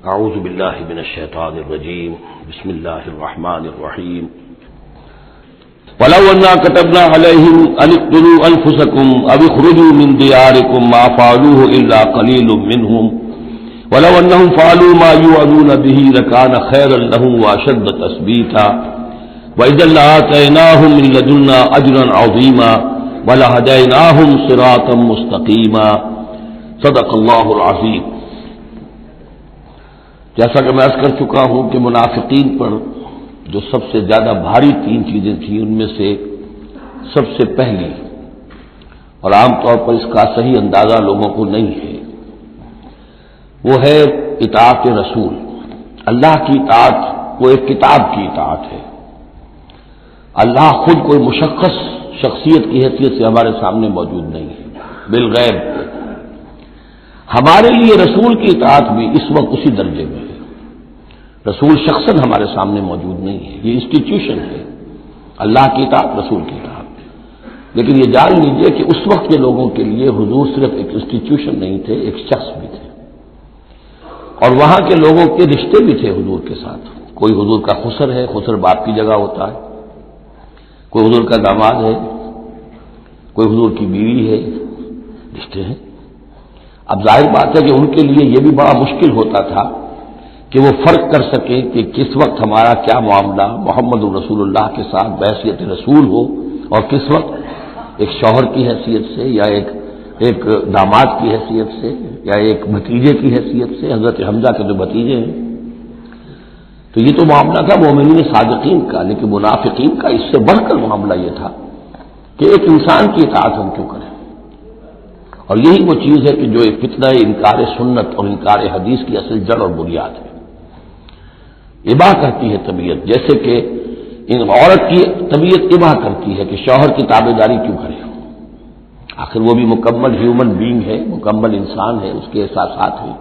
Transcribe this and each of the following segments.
اعوذ باللہ من الشیطان الرجیم بسم اللہ الرحمن الرحیم وَلَوْ أَنَّا كَتَبْنَا عَلَيْهِمْ أَنِ اقْتُلُوا أَنفُسَكُمْ أَوِ اخْرُجُوا مِنْ دِيَارِكُمْ مَا فَعَلُوهُ إِلَّا قَلِيلٌ مِّنْهُمْ وَلَوْ أَنَّهُمْ فَعَلُوا مَا يُوعَظُونَ بِهِ لَكَانَ خَيْرًا لَّهُمْ وَأَشَدَّ تَثْبِيتًا وَإِذًا لَّآتَيْنَاهُمْ مِن لَّدُنَّا أَجْرًا عَظِيمًا وَلَهَدَيْنَاهُمْ صِرَاطًا مُّسْتَقِيمًا صدق اللہ العظیم۔ جیسا کہ میں عرض کر چکا ہوں کہ منافقین پر جو سب سے زیادہ بھاری تین چیزیں تھیں، ان میں سے سب سے پہلی اور عام طور پر اس کا صحیح اندازہ لوگوں کو نہیں ہے، وہ ہے اطاعت رسول۔ اللہ کی اطاعت وہ ایک کتاب کی اطاعت ہے۔ اللہ خود کوئی مشخص شخصیت کی حیثیت سے ہمارے سامنے موجود نہیں ہے، بالغیب۔ ہمارے لیے رسول کی اطاعت بھی اس وقت اسی درجے میں ہے۔ رسول شخصاً ہمارے سامنے موجود نہیں ہے، یہ انسٹیٹیوشن ہے، اللہ کی اطاعت، رسول کی اطاعت۔ لیکن یہ جان لیجئے کہ اس وقت کے لوگوں کے لیے حضور صرف ایک انسٹیٹیوشن نہیں تھے، ایک شخص بھی تھے، اور وہاں کے لوگوں کے رشتے بھی تھے حضور کے ساتھ۔ کوئی حضور کا خسر ہے، خسر باپ کی جگہ ہوتا ہے، کوئی حضور کا داماد ہے، کوئی حضور کی بیوی ہے، رشتے ہیں۔ اب ظاہر بات ہے کہ ان کے لیے یہ بھی بڑا مشکل ہوتا تھا کہ وہ فرق کر سکیں کہ کس وقت ہمارا کیا معاملہ محمد رسول اللہ کے ساتھ بحیثیت رسول ہو، اور کس وقت ایک شوہر کی حیثیت سے، یا ایک داماد کی حیثیت سے، یا ایک بھتیجے کی حیثیت سے، حضرت حمزہ کے جو بھتیجے ہیں۔ تو یہ تو معاملہ تھا مومنین صادقین کا، لیکن منافقین کا اس سے بڑھ کر معاملہ یہ تھا کہ ایک انسان کی اطاعت ہم کیوں کریں۔ اور یہی وہ چیز ہے کہ جو ایک فتنہ انکار سنت اور انکار حدیث کی اصل جڑ اور بنیاد ہے۔ اباہ کرتی ہے طبیعت، جیسے کہ ان عورت کی طبیعت اباہ کرتی ہے کہ شوہر کی تابع داری کیوں کرے، آخر وہ بھی مکمل ہیومن بینگ ہے، مکمل انسان ہے، اس کے احساسات ہیں،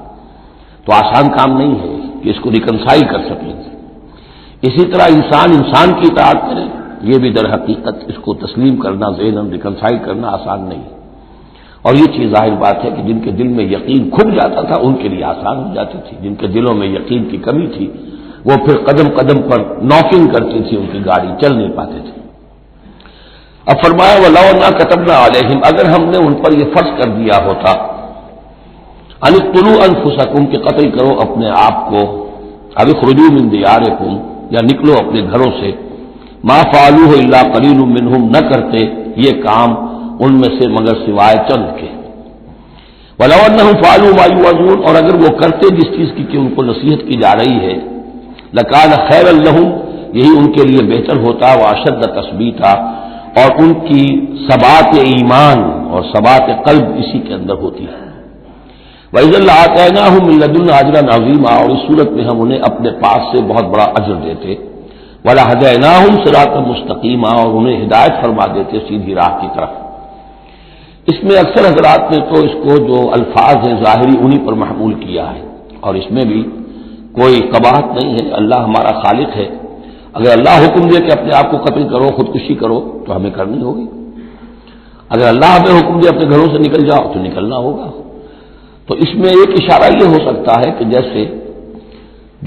تو آسان کام نہیں ہے کہ اس کو ریکنسائل کر سکیں۔ اسی طرح انسان کی اطاعت کرے، یہ بھی در حقیقت اس کو تسلیم کرنا، ذہناً ریکنسائل کرنا آسان نہیں ہے۔ اور یہ چیز ظاہر بات ہے کہ جن کے دل میں یقین کھب جاتا تھا ان کے لیے آسان ہو جاتی تھی، جن کے دلوں میں یقین کی کمی تھی وہ پھر قدم قدم پر نوکنگ کرتی تھی، ان کی گاڑی چل نہیں پاتے تھے۔ اب فرمایا وَلَوْ أَنَّا كَتَبْنَا عَلَيْهِمْ، اگر ہم نے ان پر یہ فرض کر دیا ہوتا أَنِ اقْتُلُوا أَنفُسَكُمْ کہ قتل کرو اپنے آپ کو، أَوِ اخْرُجُوا مِن دِيَارِكُمْ یا نکلو اپنے گھروں سے، مَا فَعَلُوهُ إِلَّا قَلِيلٌ مِّنْهُمْ نہ کرتے یہ کام ان میں سے مگر سوائے چند کے۔ وَلَوْ أَنَّهُمْ فَعَلُوا مَا يُوعَظُونَ اور اگر وہ کرتے جس چیز کی کہ ان کو نصیحت کی جا رہی ہے، لَكَانَ خَيْرًا لَّهُمْ یہی ان کے لیے بہتر ہوتا، وَأَشَدَّ تَثْبِيتًا اور ان کی ثبات ایمان اور ثبات قلب اسی کے اندر ہوتی ہے۔ وَإِذًا لَّآتَيْنَاهُم مِّن لَّدُنَّا أَجْرًا عَظِيمًا اور اس صورت میں ہم انہیں اپنے پاس سے بہت بڑا اجر دیتے، وَلَهَدَيْنَاهُمْ صِرَاطًا مُّسْتَقِيمًا اور انہیں ہدایت فرما دیتے سیدھی راہ کی طرف۔ اس میں اکثر حضرات نے تو اس کو جو الفاظ ہیں ظاہری انہی پر محمول کیا ہے، اور اس میں بھی کوئی قباحت نہیں ہے، اللہ ہمارا خالق ہے، اگر اللہ حکم دے کہ اپنے آپ کو قتل کرو، خودکشی کرو تو ہمیں کرنی ہوگی، اگر اللہ ہمیں حکم دے اپنے گھروں سے نکل جاؤ تو نکلنا ہوگا۔ تو اس میں ایک اشارہ یہ ہو سکتا ہے کہ جیسے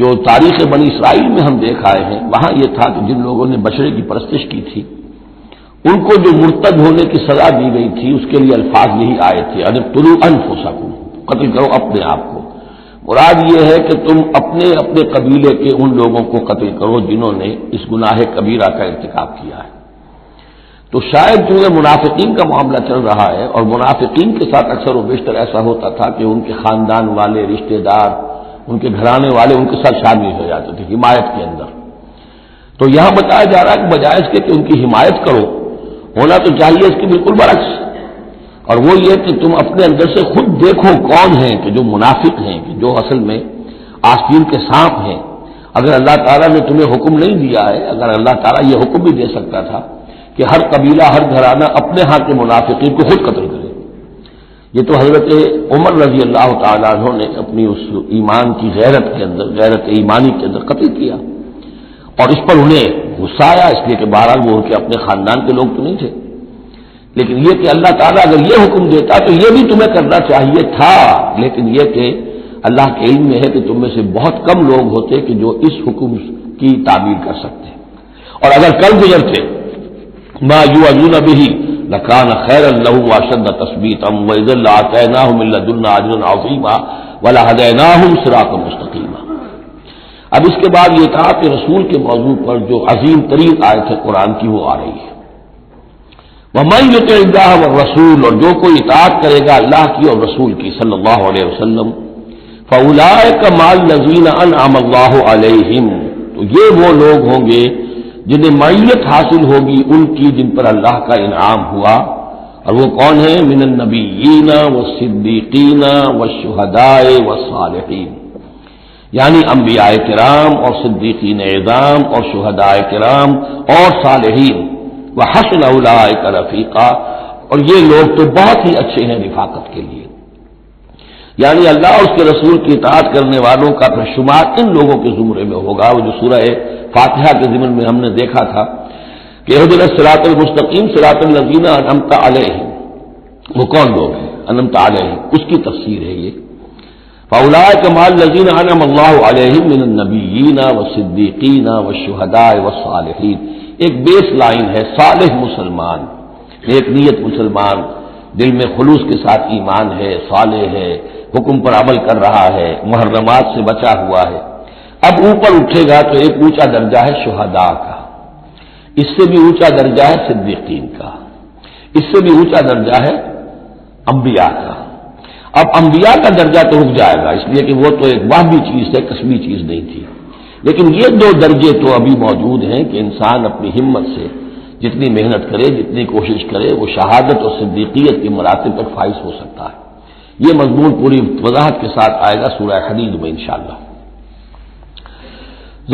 جو تاریخ بنی اسرائیل میں ہم دیکھ آئے ہیں، وہاں یہ تھا کہ جن لوگوں نے بچڑے کی پرستش کی تھی ان کو جو مرتد ہونے کی سزا دی گئی تھی اس کے لیے الفاظ یہی آئے تھے، اقتلوا انفسکم قتل کرو اپنے آپ کو۔ مراد یہ ہے کہ تم اپنے قبیلے کے ان لوگوں کو قتل کرو جنہوں نے اس گناہ کبیرہ کا ارتکاب کیا ہے۔ تو شاید چونکہ منافقین کا معاملہ چل رہا ہے، اور منافقین کے ساتھ اکثر و بیشتر ایسا ہوتا تھا کہ ان کے خاندان والے، رشتہ دار، ان کے گھرانے والے ان کے ساتھ شامل ہو جاتے تھے حمایت کے اندر، تو یہاں بتایا جا رہا ہے کہ بجائے اس کے کہ ان کی حمایت کرو، ہونا تو چاہیے اس کی بالکل برعکس، اور وہ یہ کہ تم اپنے اندر سے خود دیکھو کون ہیں کہ جو منافق ہیں، کہ جو اصل میں آستین کے سانپ ہیں۔ اگر اللہ تعالیٰ نے تمہیں حکم نہیں دیا ہے، اگر اللہ تعالیٰ یہ حکم بھی دے سکتا تھا کہ ہر قبیلہ، ہر گھرانہ اپنے ہاں کے منافقین کو خود قتل کرے، یہ تو حضرت عمر رضی اللہ تعالیٰ عنہ نے اپنی اس ایمان کی غیرت کے اندر، غیرت ایمانی کے اندر قتل کیا، اور اس پر انہیں غصہ آیا، اس لیے کہ بہرحال وہ ان کے اپنے خاندان کے لوگ تو نہیں تھے، لیکن یہ کہ اللہ تعالیٰ اگر یہ حکم دیتا تو یہ بھی تمہیں کرنا چاہیے تھا، لیکن یہ کہ اللہ کے علم میں ہے کہ تم میں سے بہت کم لوگ ہوتے کہ جو اس حکم کی تعبیر کر سکتے، اور اگر کل گزرتے ما یوعظون به لکان خیرا لهم واشد تثبیتا واذا لآتیناہم من لدنا اجرا عظیما ولہدیناہم صراطا مستقیما۔ اب اس کے بعد یہ کہا کہ رسول کے موضوع پر جو عظیم ترین آیت ہے قرآن کی وہ آ رہی ہے، وَمَن يُطِعِ اللَّهَ وَالرَّسُولَ، اور جو کوئی اطاعت کرے گا اللہ کی اور رسول کی صلی اللہ علیہ وسلم، فَأُولَٰئِكَ مَعَ الَّذِينَ أَنْعَمَ اللَّهُ عَلَيْهِمْ، تو یہ وہ لوگ ہوں گے جنہیں معیت حاصل ہوگی ان کی جن پر اللہ کا انعام ہوا، اور وہ کون ہیں؟ من النبیین والصدیقین والشہداء والصالحین، یعنی انبیاء کرام اور صدیقین اعظام اور شہداء کرام اور صالحین، وحسن اولئک رفیقا، اور یہ لوگ تو بہت ہی اچھے ہیں رفاقت کے لیے، یعنی اللہ اور اس کے رسول کی اطاعت کرنے والوں کا پھر شمار ان لوگوں کے زمرے میں ہوگا، وہ جو سورہ فاتحہ کے ضمن میں ہم نے دیکھا تھا کہ اہدنا الصراط المستقیم صراط الذین انعمت علیہم، وہ کون لوگ ہیں انعمت علیہم، اس کی تفسیر ہے یہ، فاولئک مع الذین انعم اللہ علیہم من النبیین والصدیقین والشہداء والصالحین، ایک بیس لائن ہے صالح مسلمان، ایک نیت مسلمان، دل میں خلوص کے ساتھ ایمان ہے، صالح ہے، حکم پر عمل کر رہا ہے، محرمات سے بچا ہوا ہے۔ اب اوپر اٹھے گا تو ایک اونچا درجہ ہے شہداء کا، اس سے بھی اونچا درجہ ہے صدیقین کا، اس سے بھی اونچا درجہ ہے انبیاء کا۔ اب انبیاء کا درجہ تو رک جائے گا، اس لیے کہ وہ تو ایک واہبی چیز ہے، کسبی چیز نہیں تھی، لیکن یہ دو درجے تو ابھی موجود ہیں کہ انسان اپنی ہمت سے جتنی محنت کرے، جتنی کوشش کرے، وہ شہادت اور صدیقیت کے مراتب تک فائز ہو سکتا ہے۔ یہ مضمون پوری وضاحت کے ساتھ آئے گا سورہ حدید میں انشاءاللہ۔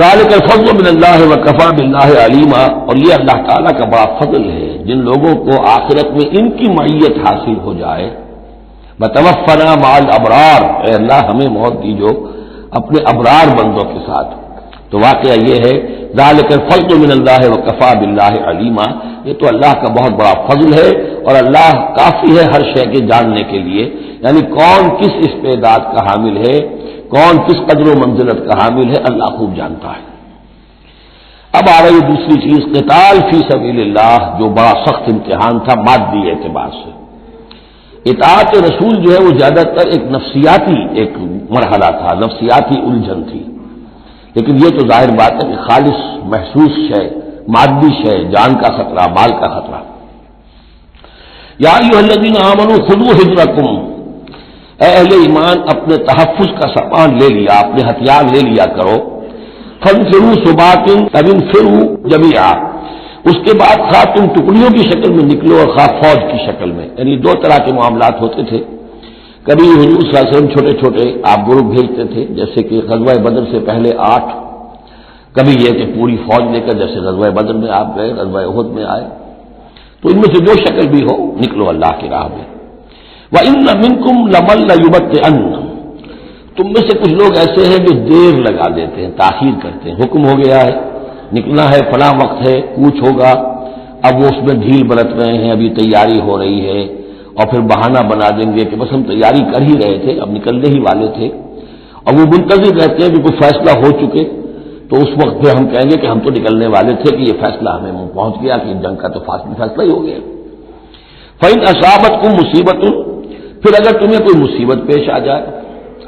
ذالک الفضل من اللہ وکفی باللہ علیما، اور یہ اللہ تعالیٰ کا بڑا فضل ہے جن لوگوں کو آخرت میں ان کی معیت حاصل ہو جائے۔ وتوفنا مع الابرار، اے اللہ ہمیں موت دیجو اپنے ابرار بندوں کے ساتھ۔ تو واقعہ یہ ہے ذالک الفضل من اللہ وکفی باللہ علیما، یہ تو اللہ کا بہت بڑا فضل ہے اور اللہ کافی ہے ہر شے کے جاننے کے لیے، یعنی کون کس استعداد کا حامل ہے، کون کس قدر و منزلت کا حامل ہے، اللہ خوب جانتا ہے۔ اب آ رہی دوسری چیز قتال فی سبیل اللہ، جو بڑا سخت امتحان تھا مادی اعتبار سے۔ اطاعت رسول جو ہے وہ زیادہ تر ایک نفسیاتی ایک مرحلہ تھا، نفسیاتی الجھن تھی، لیکن یہ تو ظاہر بات ہے کہ خالص محسوس شے، مادی شے، جان کا خطرہ، مال کا خطرہ۔ یا ایھا الذین آمنوا خذوا حذرکم، اے اہل ایمان اپنے تحفظ کا سامان لے لیا، اپنے ہتھیار لے لیا کرو۔ فانفروا ثبات او انفروا جمیعا، اس کے بعد خواہ تم ٹکڑیوں کی شکل میں نکلو اور خواہ فوج کی شکل میں، یعنی دو طرح کے معاملات ہوتے تھے۔ کبھی حضور صلی اللہ علیہ وسلم چھوٹے چھوٹے آپ گروپ بھیجتے تھے، جیسے کہ غزوہ بدر سے پہلے 8، کبھی یہ کہ پوری فوج لے کر جیسے غزوہ بدر میں آپ گئے، غزوہ احد میں آئے، تو ان میں سے جو شکل بھی ہو نکلو اللہ کی راہ میں۔ وَإِنَّ مِنْكُمْ لَمَن لَّيُبَطِّئَنَّ، تم میں سے کچھ لوگ ایسے ہیں جو دیر لگا دیتے ہیں، تاخیر کرتے ہیں، حکم ہو گیا ہے نکلنا ہے، فلاں وقت ہے، کوچ ہوگا، اب وہ اس میں ڈھیل برت رہے ہیں، ابھی تیاری ہو رہی ہے، اور پھر بہانہ بنا دیں گے کہ بس ہم تیاری کر ہی رہے تھے، اب نکلنے ہی والے تھے، اور وہ منتظر رہتے ہیں کہ کوئی فیصلہ ہو چکے، تو اس وقت پھر ہم کہیں گے کہ ہم تو نکلنے والے تھے کہ یہ فیصلہ ہمیں پہنچ گیا کہ جنگ کا تو فیصلہ ہی ہو گیا۔ فَإِنْ أَصَابَتْكُمْ مُصِیبَةٌ، پھر اگر تمہیں کوئی مصیبت پیش آ جائے،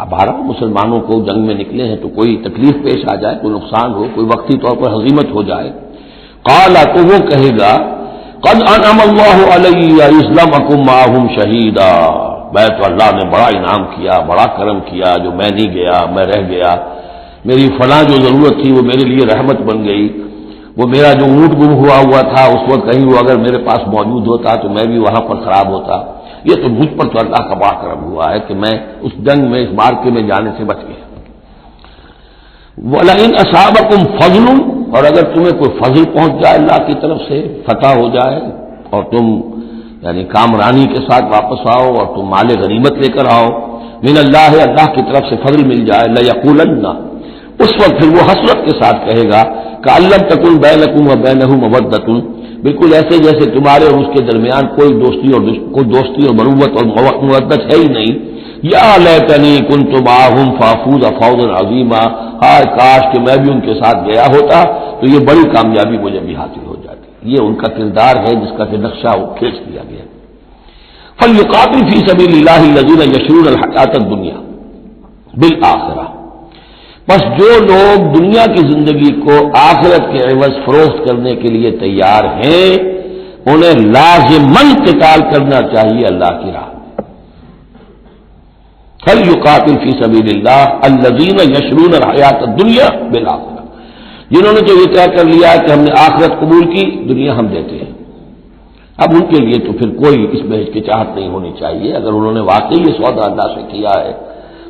اب ہر مسلمانوں کو جنگ میں نکلے ہیں تو کوئی تکلیف پیش آ جائے، کوئی نقصان ہو، کوئی وقتی طور پر ہزیمت ہو جائے، قال، تو وہ کہے گا قد انعم اللہ علی اذ لم اکن معہم شہیدا، میں تو اللہ نے بڑا انعام کیا، بڑا کرم کیا، جو میں نہیں گیا، میں رہ گیا، میری فلاں جو ضرورت تھی وہ میرے لیے رحمت بن گئی، وہ میرا جو اونٹ گم ہوا تھا اس وقت کہیں وہ اگر میرے پاس موجود ہوتا تو میں بھی وہاں پر خراب ہوتا، یہ تو مجھ پر تو اللہ کا بڑا کرم ہوا ہے کہ میں اس جنگ میں، اس مارکے میں جانے سے بچ گیا۔ وَلَئِنْ أَصَابَكُمْ فَضْلٌ، اور اگر تمہیں کوئی فضل پہنچ جائے اللہ کی طرف سے، فتح ہو جائے اور تم یعنی کامرانی کے ساتھ واپس آؤ اور تم مال غنیمت لے کر آؤ، من اللہ، اللہ کی طرف سے فضل مل جائے، لَيَقُولَنَّ، اس وقت پھر وہ حسرت کے ساتھ کہے گا کہ لَمْ تَكُنْ بَيْنَكُمْ وَبَيْنَهُ مَوَدَّةٌ، بالکل ایسے جیسے تمہارے اور اس کے درمیان کوئی دوستی اور مروت اور مودت ہے ہی نہیں، یا لیتنی کنت معہم فافوز فوزا عظیما، ہائے کاش کہ میں بھی ان کے ساتھ گیا ہوتا تو یہ بڑی کامیابی مجھے بھی حاصل ہو جاتی۔ یہ ان کا کردار ہے جس کا کہ نقشہ کھینچ دیا گیا۔ فلیقاتل فی سبیل اللہ الذین یشرون الحیاۃ الدنیا بالآخرہ، بس جو لوگ دنیا کی زندگی کو آخرت کے عوض فروخت کرنے کے لیے تیار ہیں انہیں لازماً قتال کرنا چاہیے اللہ کی راہ میں۔ فلیقاتل فی سبیل اللہ الذین یشرون الحیاۃ الدنیا بالآخرہ، جنہوں نے تو یہ طے کر لیا ہے کہ ہم نے آخرت قبول کی، دنیا ہم دیتے ہیں۔ اب ان کے لیے تو پھر کوئی اس میں ہچکچاہٹ نہیں ہونی چاہیے، اگر انہوں نے واقعی یہ سودا اللہ سے کیا ہے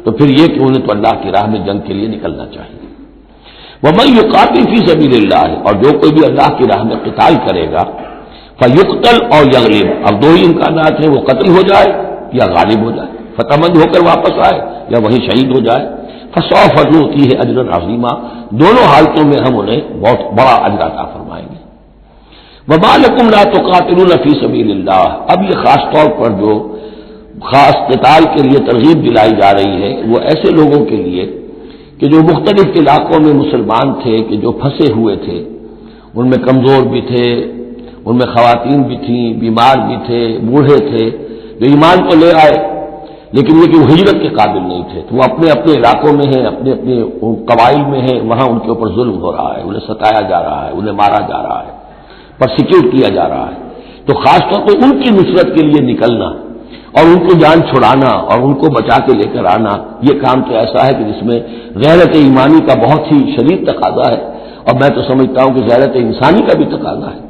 تو پھر یہ کہ انہیں تو اللہ کی راہ میں جنگ کے لیے نکلنا چاہیے۔ وَمَن يُقَاتِلْ فِي سَبِيلِ اللَّهِ، اور جو کوئی بھی اللہ کی راہ میں قتال کرے گا، فَيُقْتَلْ أَوْ يَغْلِبْ، اب دو ہی امکانات ہیں، وہ قتل ہو جائے یا غالب ہو جائے، فتح مند ہو کر واپس آئے یا وہیں شہید ہو جائے، فَسَوْفَ نُؤْتِيهِ أَجْرًا عَظِيمًا، دونوں حالتوں میں ہم انہیں بہت بڑا اجر عطا فرمائیں گے۔ وَمَا لَكُمْ لَا تُقَاتِلُونَ فِي سَبِيلِ اللَّهِ، اب یہ خاص طور پر جو خاص قتال کے لیے ترغیب دلائی جا رہی ہے وہ ایسے لوگوں کے لیے کہ جو مختلف علاقوں میں مسلمان تھے، کہ جو پھنسے ہوئے تھے، ان میں کمزور بھی تھے، ان میں خواتین بھی تھیں، بیمار بھی تھے، بوڑھے تھے، جو ایمان کو لے آئے لیکن یہ کہ وہ ہجرت کے قابل نہیں تھے، تو وہ اپنے اپنے علاقوں میں ہیں، اپنے اپنے قبائل میں ہیں، وہاں ان کے اوپر ظلم ہو رہا ہے، انہیں ستایا جا رہا ہے، انہیں مارا جا رہا ہے، پرسیکیوٹ کیا جا رہا ہے، تو خاص طور پر ان کی نصرت کے لیے نکلنا اور ان کو جان چھڑانا اور ان کو بچا کے لے کر آنا، یہ کام تو ایسا ہے کہ جس میں غیرت ایمانی کا بہت ہی شدید تقاضا ہے، اور میں تو سمجھتا ہوں کہ غیرت انسانی کا بھی تقاضا ہے۔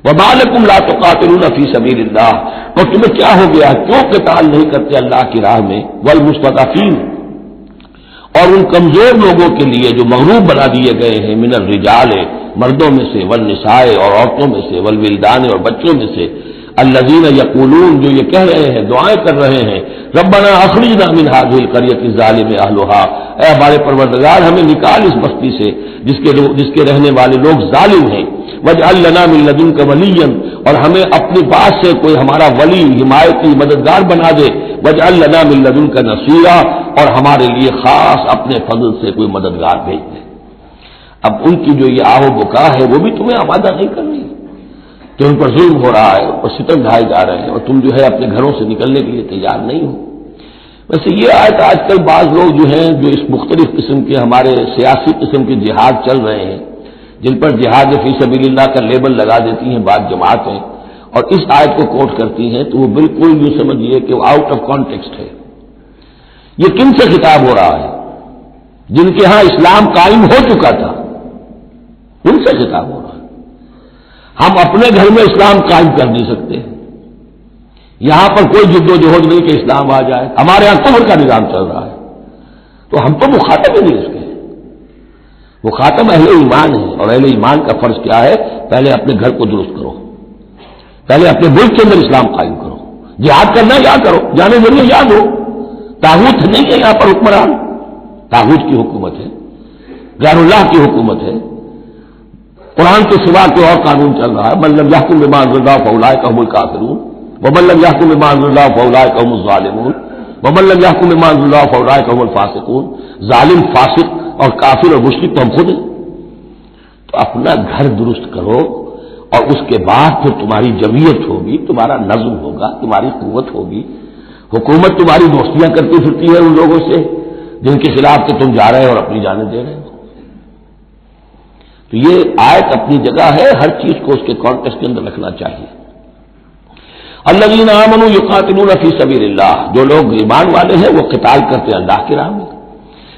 وَمَا لَكُمْ لَا تُقَاتِلُونَ فِي سَبِيلِ اللَّهِ، اور تمہیں کیا ہو گیا، کیوں قتال نہیں کرتے اللہ کی راہ میں، وَالْمُسْتَضْعَفِينَ، اور ان کمزور لوگوں کے لیے جو مغلوب بنا دیے گئے ہیں، من الرجال، مردوں میں سے، والنساء، اور عورتوں میں سے، والولدان، اور بچوں میں سے، الذین یقولون، جو یہ کہہ رہے ہیں، دعائیں کر رہے ہیں، ربنا اخرجنا من هذه القرية الظالم اهلها، اے ہمارے پروردگار ہمیں نکال اس بستی سے جس کے رہنے والے لوگ ظالم ہیں، واجعل لنا من لدنك وليا، اور ہمیں اپنے پاس سے کوئی ہمارا ولی، حمایتی، مددگار بنا دے، واجعل لنا من لدنك نصيرا، اور ہمارے لیے خاص اپنے فضل سے کوئی مددگار بھیج دے۔ اب ان کی جو یہ آہ و بکا ہے وہ بھی تمہیں آمادہ نہیں کر رہی کہ ان پر ظلم ہو رہا ہے، اور ستم ڈھائے جا رہے ہیں، اور تم جو ہے اپنے گھروں سے نکلنے کے لیے تیار نہیں ہو۔ ویسے یہ آیت آج کل بعض لوگ جو ہیں جو اس مختلف قسم کے ہمارے سیاسی قسم کے جہاد چل رہے ہیں، جن پر جہاد فی سبیل اللہ کا لیبل لگا دیتی ہیں بعض جماعتیں، اور اس آیت کو کوٹ کرتی ہیں، تو وہ بالکل یوں سمجھیے کہ وہ آؤٹ آف کانٹیکسٹ ہے۔ یہ کن سے خطاب ہو رہا ہے؟ جن کے ہاں اسلام قائم ہو چکا تھا، ان سے خطاب ہو رہا ہے۔ ہم اپنے گھر میں اسلام قائم کر نہیں سکتے، یہاں پر کوئی جد و جہد نہیں کہ اسلام آ جائے، ہمارے یہاں کفر کا نظام چل رہا ہے، تو ہم تو مخاطب ہی نہیں اس کے، وہ خاتم اہل ایمان ہے، اور اہل ایمان کا فرض کیا ہے؟ پہلے اپنے گھر کو درست کرو، پہلے اپنے ملک کے اندر اسلام قائم کرو، جہاد کرنا یا کرو، جانے ذریعے یاد ہو، طاغوت نہیں ہے یہاں پر حکمران، طاغوت کی حکومت ہے، غیر اللہ کی حکومت ہے، قرآن کے سوا کے اور قانون چل رہا ہے۔ من لم يحكم بما انزل الله فاولئك هم الكافرون ومن لم يحكم بما انزل الله فاولئك هم الظالمون ومن لم يحكم بما انزل الله فاولئك هم الفاسقون، ظالم، فاسق اور کافر اور مشرک تو ہم خود ہیں۔ تو اپنا گھر درست کرو، اور اس کے بعد پھر تمہاری جمعیت ہوگی، تمہارا نظم ہوگا، تمہاری قوت ہوگی۔ حکومت تمہاری دوستیاں کرتی پھرتی ہے ان لوگوں سے جن کے خلاف کہ تم جا رہے ہو اور اپنی جانیں دے رہے ہو۔ تو یہ آیت اپنی جگہ ہے، ہر چیز کو اس کے کانٹیکسٹ کے اندر رکھنا چاہیے۔ الذین آمنوا یقاتلون فی سبیل اللہ، جو لوگ ایمان والے ہیں وہ قتال کرتے ہیں اللہ کی راہ میں،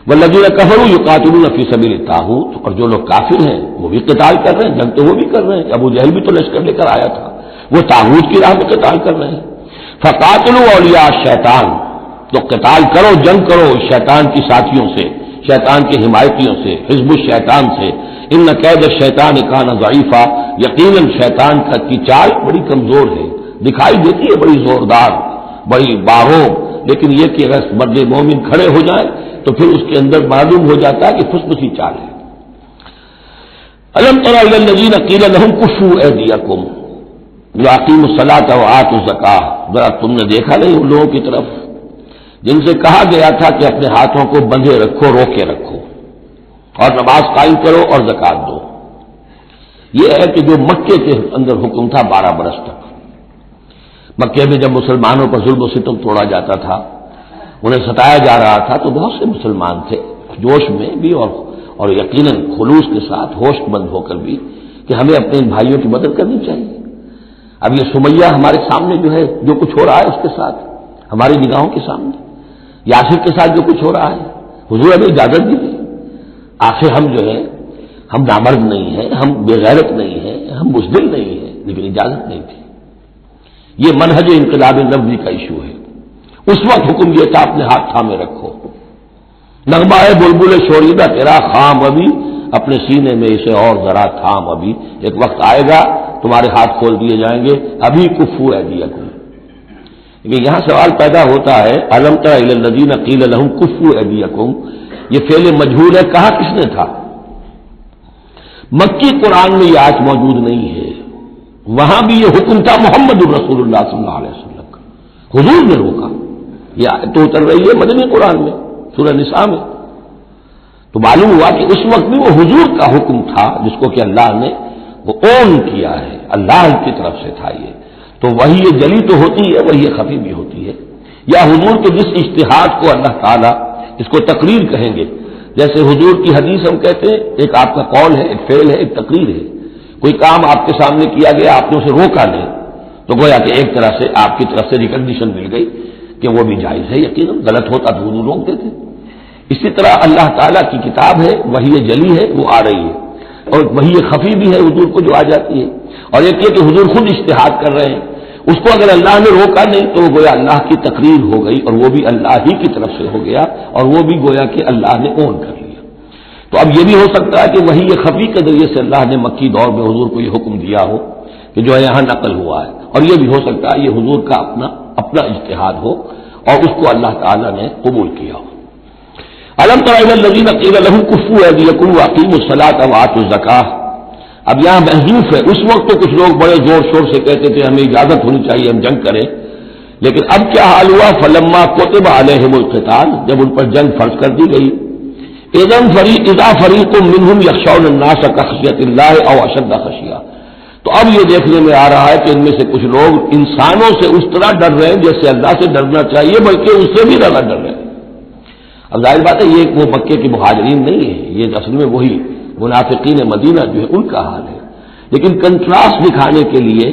والذین کفروا یقاتلون فی سبیل الطاغوت، اور جو لوگ کافر ہیں وہ بھی قتال کر رہے ہیں، جنگ تو وہ بھی کر رہے ہیں، ابو جہل بھی تو لشکر لے کر آیا تھا، وہ طاغوت کی راہ میں قتال کر رہے ہیں۔ فقاتلوا اولیاء الشیطان، تو قتال کرو، جنگ کرو شیطان کی ساتھیوں سے، شیطان کے حمایتیوں سے، حزب الشیطان سے، ان قید الشیطان کان ضعیفا، یقیناً شیطان کی چال بڑی کمزور ہے، دکھائی دیتی ہے بڑی زوردار، بڑی باروب، لیکن یہ کہ اگر مرد مومن کھڑے ہو جائیں تو پھر اس کے اندر معلوم ہو جاتا ہے کہ پھسپسی چال ہے۔ الم تر الی الذین قیل لهم کفوا ایدیکم واقیموا الصلاۃ وآتوا الزکاۃ، ذرا تم نے دیکھا نہیں ان لوگوں کی طرف جن سے کہا گیا تھا کہ اپنے ہاتھوں کو بندھے رکھو، روکے رکھو، اور نماز قائم کرو اور زکات دو. یہ ہے کہ جو مکے کے اندر حکم تھا 12 برس تک. مکے میں جب مسلمانوں پر ظلم و ستم توڑا جاتا تھا، انہیں ستایا جا رہا تھا، تو بہت سے مسلمان تھے جوش میں بھی اور یقیناً خلوص کے ساتھ ہوش مند ہو کر بھی کہ ہمیں اپنے ان بھائیوں کی مدد کرنی چاہیے. اب یہ سمیہ ہمارے سامنے جو ہے، جو کچھ ہو رہا ہے اس کے ساتھ ہماری نگاہوں کے سامنے، یاسر کے ساتھ جو کچھ ہو رہا ہے، حضور ہمیں اجازت دیجیے. آخر ہم جو ہے، ہم نامرد نہیں ہیں، ہم بے غیرت نہیں ہیں، ہم بزدل نہیں ہیں، لیکن اجازت نہیں تھی. یہ منہج انقلاب نبوی کا ایشو ہے. اس وقت حکم یہ تھا اپنے ہاتھ تھامے رکھو. نغمہ ہے بلبل شوریدہ تیرا خام ابھی، اپنے سینے میں اسے اور ذرا تھام ابھی، ایک وقت آئے گا تمہارے ہاتھ کھول دیے جائیں گے، ابھی کفو ایدیکم. لیکن یہاں سوال پیدا ہوتا ہے، الم تر الی الذین قیل لہم کفو ایدیکم، یہ فعل مجہول ہے، کہا کس نے تھا؟ مکی قرآن میں یہ آیت موجود نہیں ہے. وہاں بھی یہ حکم تھا محمد الرسول اللہ صلی اللہ علیہ وسلم کا، حضور نے روکا. یہ آیت تو اتر رہی ہے مدنی قرآن میں، سورہ نساء میں. تو معلوم ہوا کہ اس وقت بھی وہ حضور کا حکم تھا جس کو کہ اللہ نے وہ اون کیا ہے، اللہ کی طرف سے تھا. یہ تو وہی یہ جلی تو ہوتی ہے، وہی یہ خفی بھی ہوتی ہے. یا حضور کے جس اجتہاد کو اللہ تعالیٰ اس کو تقریر کہیں گے، جیسے حضور کی حدیث ہم کہتے ہیں ایک آپ کا قول ہے، ایک فعل ہے، ایک تقریر ہے. کوئی کام آپ کے سامنے کیا گیا، آپ نے اسے روکا نہیں، تو گویا کہ ایک طرح سے آپ کی طرف سے ریکگنیشن مل گئی کہ وہ بھی جائز ہے. یقیناً غلط ہوتا تو حضور روکتے تھے. اسی طرح اللہ تعالیٰ کی کتاب ہے، وحی جلی ہے، وہ آ رہی ہے، اور وحی خفی بھی ہے حضور کو جو آ جاتی ہے. اور ایک یہ کہ حضور خود اجتہاد کر رہے ہیں، اس کو اگر اللہ نے روکا نہیں تو وہ گویا اللہ کی تقریر ہو گئی، اور وہ بھی اللہ ہی کی طرف سے ہو گیا، اور وہ بھی گویا کہ اللہ نے اون کر لیا. تو اب یہ بھی ہو سکتا ہے کہ وحی خفی کے ذریعے سے اللہ نے مکی دور میں حضور کو یہ حکم دیا ہو کہ جو ہے یہاں نقل ہوا ہے، اور یہ بھی ہو سکتا ہے یہ حضور کا اپنا اجتہاد ہو اور اس کو اللہ تعالیٰ نے قبول کیا ہو. الم تر الی الذین قیل لہم کفوا ایدیکم واقیموا الصلاۃ وآتوا الزکاۃ. اب یہاں محذوف ہے. اس وقت تو کچھ لوگ بڑے زور شور سے کہتے تھے ہمیں اجازت ہونی چاہیے ہم جنگ کریں، لیکن اب کیا حال ہوا؟ فلما کتب علیہم القتال، جب ان پر جنگ فرض کر دی گئی، اذا فریق منہم یخشون الناس کخشیۃ اللہ او اشد خشیہ. تو اب یہ دیکھنے میں آ رہا ہے کہ ان میں سے کچھ لوگ انسانوں سے اس طرح ڈر رہے ہیں جیسے اللہ سے ڈرنا چاہیے، بلکہ اس سے بھی زیادہ ڈر رہے ہیں. اب ظاہر بات ہے یہ وہ مکے کے مہاجرین نہیں ہے، یہ اصل میں وہی منافقین مدینہ جو ہے ان کا حال ہے. لیکن کنٹراسٹ دکھانے کے لیے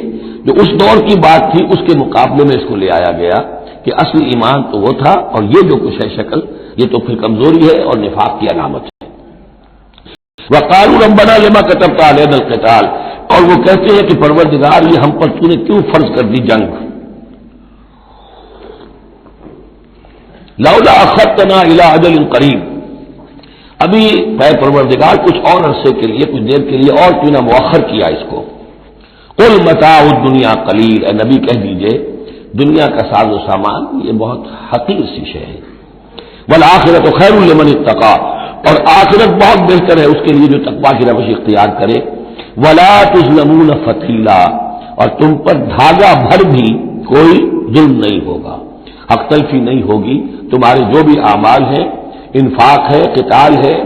جو اس دور کی بات تھی اس کے مقابلے میں اس کو لے آیا گیا کہ اصل ایمان تو وہ تھا، اور یہ جو کچھ ہے شکل یہ تو پھر کمزوری ہے اور نفاق کی علامت ہے. وقالوا ربنا لما كتبت علينا القتال، اور وہ کہتے ہیں کہ پروردگار یہ ہم پر تو نے کیوں فرض کر دی جنگ؟ لولا اخرتنا الى اجل قریب، ابھی اے پروردگار کچھ اور عرصے کے لیے، کچھ دیر کے لیے اور کیوں نہ مؤخر کیا اس کو. قل متاع الدنیا قلیل، اے نبی کہہ دیجئے دنیا کا ساز و سامان یہ بہت حقیر سی شے ہے. والآخرۃ خیر لمن اتقى، اور آخرت بہت بہتر ہے اس کے لیے جو تقویٰ کی روش اختیار کرے. ولا تظلمون فتیلا، اور تم پر دھاگا بھر بھی کوئی ظلم نہیں ہوگا، حق تلفی نہیں ہوگی. تمہارے جو بھی اعمال ہیں، انفاق ہے، قتال ہے،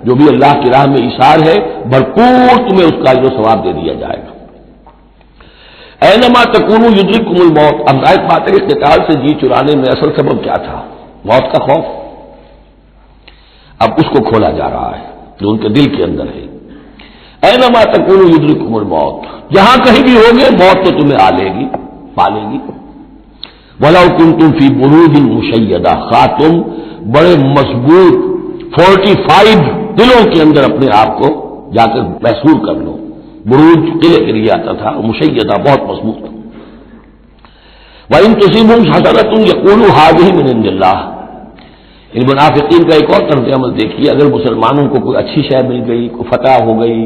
جو بھی اللہ کی راہ میں ایثار ہے، بھرپور تمہیں اس کا جو ثواب دے دیا جائے گا. اینما تکونوا یدرککم الموت، اب ظاہر بات ہے کہ قتال سے جی چرانے میں اصل سبب کیا تھا؟ موت کا خوف. اب اس کو کھولا جا رہا ہے جو ان کے دل کے اندر ہے. اینما تکونوا یدرککم الموت، جہاں کہیں بھی ہوگے موت تو تمہیں آ لے گی، پا لے گی. وَلَوْ كُنْتُمْ فِي بُرُوجٍ مُشَيَّدَةٍ، خواہ تم بڑے مضبوط 45 قلعوں کے اندر اپنے آپ کو جا کر محصور کر لو. بروج قلعے کے لیے آتا تھا، مشیدہ بہت مضبوط. وَإِن تُصِبْهُمْ حَسَنَةٌ يَقُولُوا هَٰذِهِ مِنْ عِندِ اللَّهِ، ان منافقین کا ایک اور طرز عمل دیکھیے. اگر مسلمانوں کو کوئی اچھی شے مل گئی، کوئی فتح ہو گئی،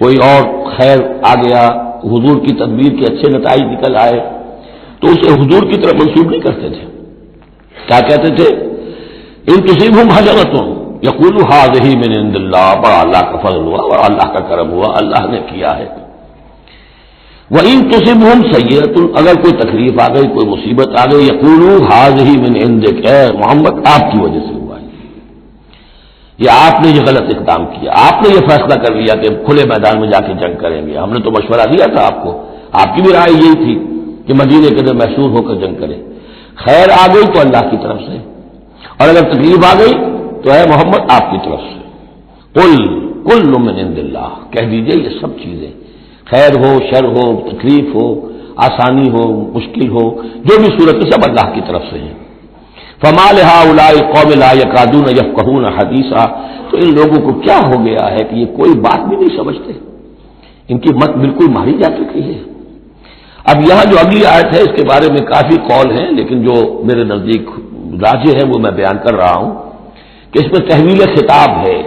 کوئی اور خیر آ گیا، حضور کی تدبیر کے اچھے نتائج نکل آئے، تو اسے حضور کی طرف منسوب نہیں کرتے تھے. کیا کہتے تھے؟ ان تصیبہم حسنۃ یقولوا ھذہ من عند اللہ، بڑا اللہ کا فضل ہوا اور اللہ کا کرم ہوا، اللہ نے کیا ہے. وَإِن تُصِبْهُمْ سَيِّئَةٌ، اگر کوئی تکلیف آ گئی، کوئی مصیبت آ گئی، یقولوا هَٰذِهِ مِنْ عِندِكَ، اے محمد آپ کی وجہ سے ہوا ہے، یہ آپ نے یہ غلط اقدام کیا، آپ نے یہ فیصلہ کر لیا کہ کھلے میدان میں جا کے جنگ کریں گے، ہم نے تو مشورہ دیا تھا آپ کو، آپ کی بھی رائے یہی تھی کہ مدینے کے اندر محصور ہو کر جنگ کریں، خیر آ گئی تو اللہ کی طرف سے، اور اگر تکلیف آ گئی تو اے محمد آپ کی طرف سے، قل کل من عند اللہ، کہہ دیجئے یہ سب چیزیں، خیر ہو، شر ہو، تکلیف ہو، آسانی ہو، مشکل ہو، جو بھی صورت ہے سب اللہ کی طرف سے ہیں۔ فما لہؤلاء قوم لا یکادون یفقهون حدیثا، تو ان لوگوں کو کیا ہو گیا ہے کہ یہ کوئی بات بھی نہیں سمجھتے، ان کی مت بالکل ماری جا چکی ہے۔ اب یہاں جو اگلی آیت ہے اس کے بارے میں کافی قول ہیں، لیکن جو میرے نزدیک راجح ہے وہ میں بیان کر رہا ہوں کہ اس میں تحویل خطاب ہے۔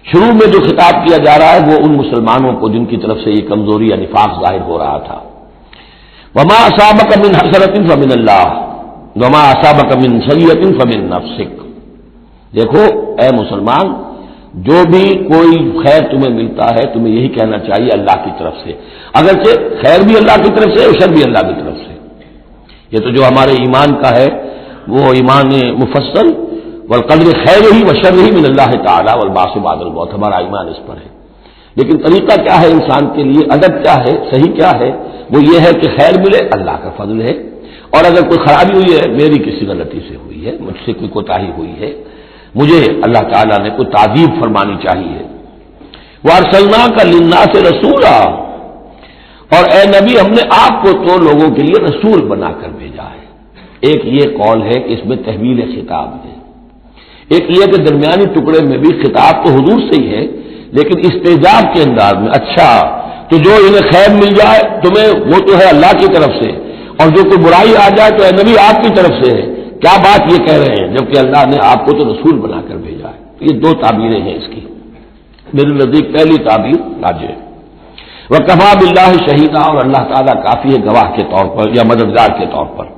شروع میں جو خطاب کیا جا رہا ہے وہ ان مسلمانوں کو جن کی طرف سے یہ کمزوری یا نفاق ظاہر ہو رہا تھا۔ وما اصابک من حسنۃ فمن اللہ وما اصابک من سیئۃ فمن نفسک، دیکھو اے مسلمان، جو بھی کوئی خیر تمہیں ملتا ہے تمہیں یہی کہنا چاہیے اللہ کی طرف سے، اگرچہ خیر بھی اللہ کی طرف سے اور شر بھی اللہ کی طرف سے، یہ تو جو ہمارے ایمان کا ہے وہ ایمان مفصل والقدر خیرہ وشرہ من اللہ تعالی والبعث بعد الموت، ہمارا ایمان اس پر ہے۔ لیکن طریقہ کیا ہے انسان کے لیے، ادب کیا ہے، صحیح کیا ہے، وہ یہ ہے کہ خیر ملے اللہ کا فضل ہے، اور اگر کوئی خرابی ہوئی ہے میری کسی غلطی سے ہوئی ہے، مجھ سے کوئی کوتاہی ہوئی ہے، مجھے اللہ تعالیٰ نے کوئی تعذیب فرمانی چاہیے۔ وَأَرْسَلْنَاكَ لِلنَّاسِ رَسُولًا، اور اے نبی ہم نے آپ کو تو لوگوں کے لیے رسول بنا کر بھیجا ہے۔ ایک یہ قول ہے کہ اس میں تحویل خطاب ہے، ایک یہ کہ درمیانی ٹکڑے میں بھی خطاب تو حضور سے ہی ہے لیکن استجاب کے انداز میں، اچھا تو جو انہیں خیر مل جائے تمہیں وہ تو ہے اللہ کی طرف سے، اور جو کوئی برائی آ جائے تو اے نبی آپ کی طرف سے ہے، کیا بات یہ کہہ رہے ہیں جبکہ اللہ نے آپ کو تو رسول بنا کر بھیجا ہے۔ تو یہ دو تعبیریں ہیں اس کی، میرے نزدیک پہلی تعبیر راجح ہے، وَكَفَىٰ بِاللَّهِ شَهِيدًا، اور اللہ تعالیٰ کافی ہے گواہ کے طور پر یا مددگار کے طور پر۔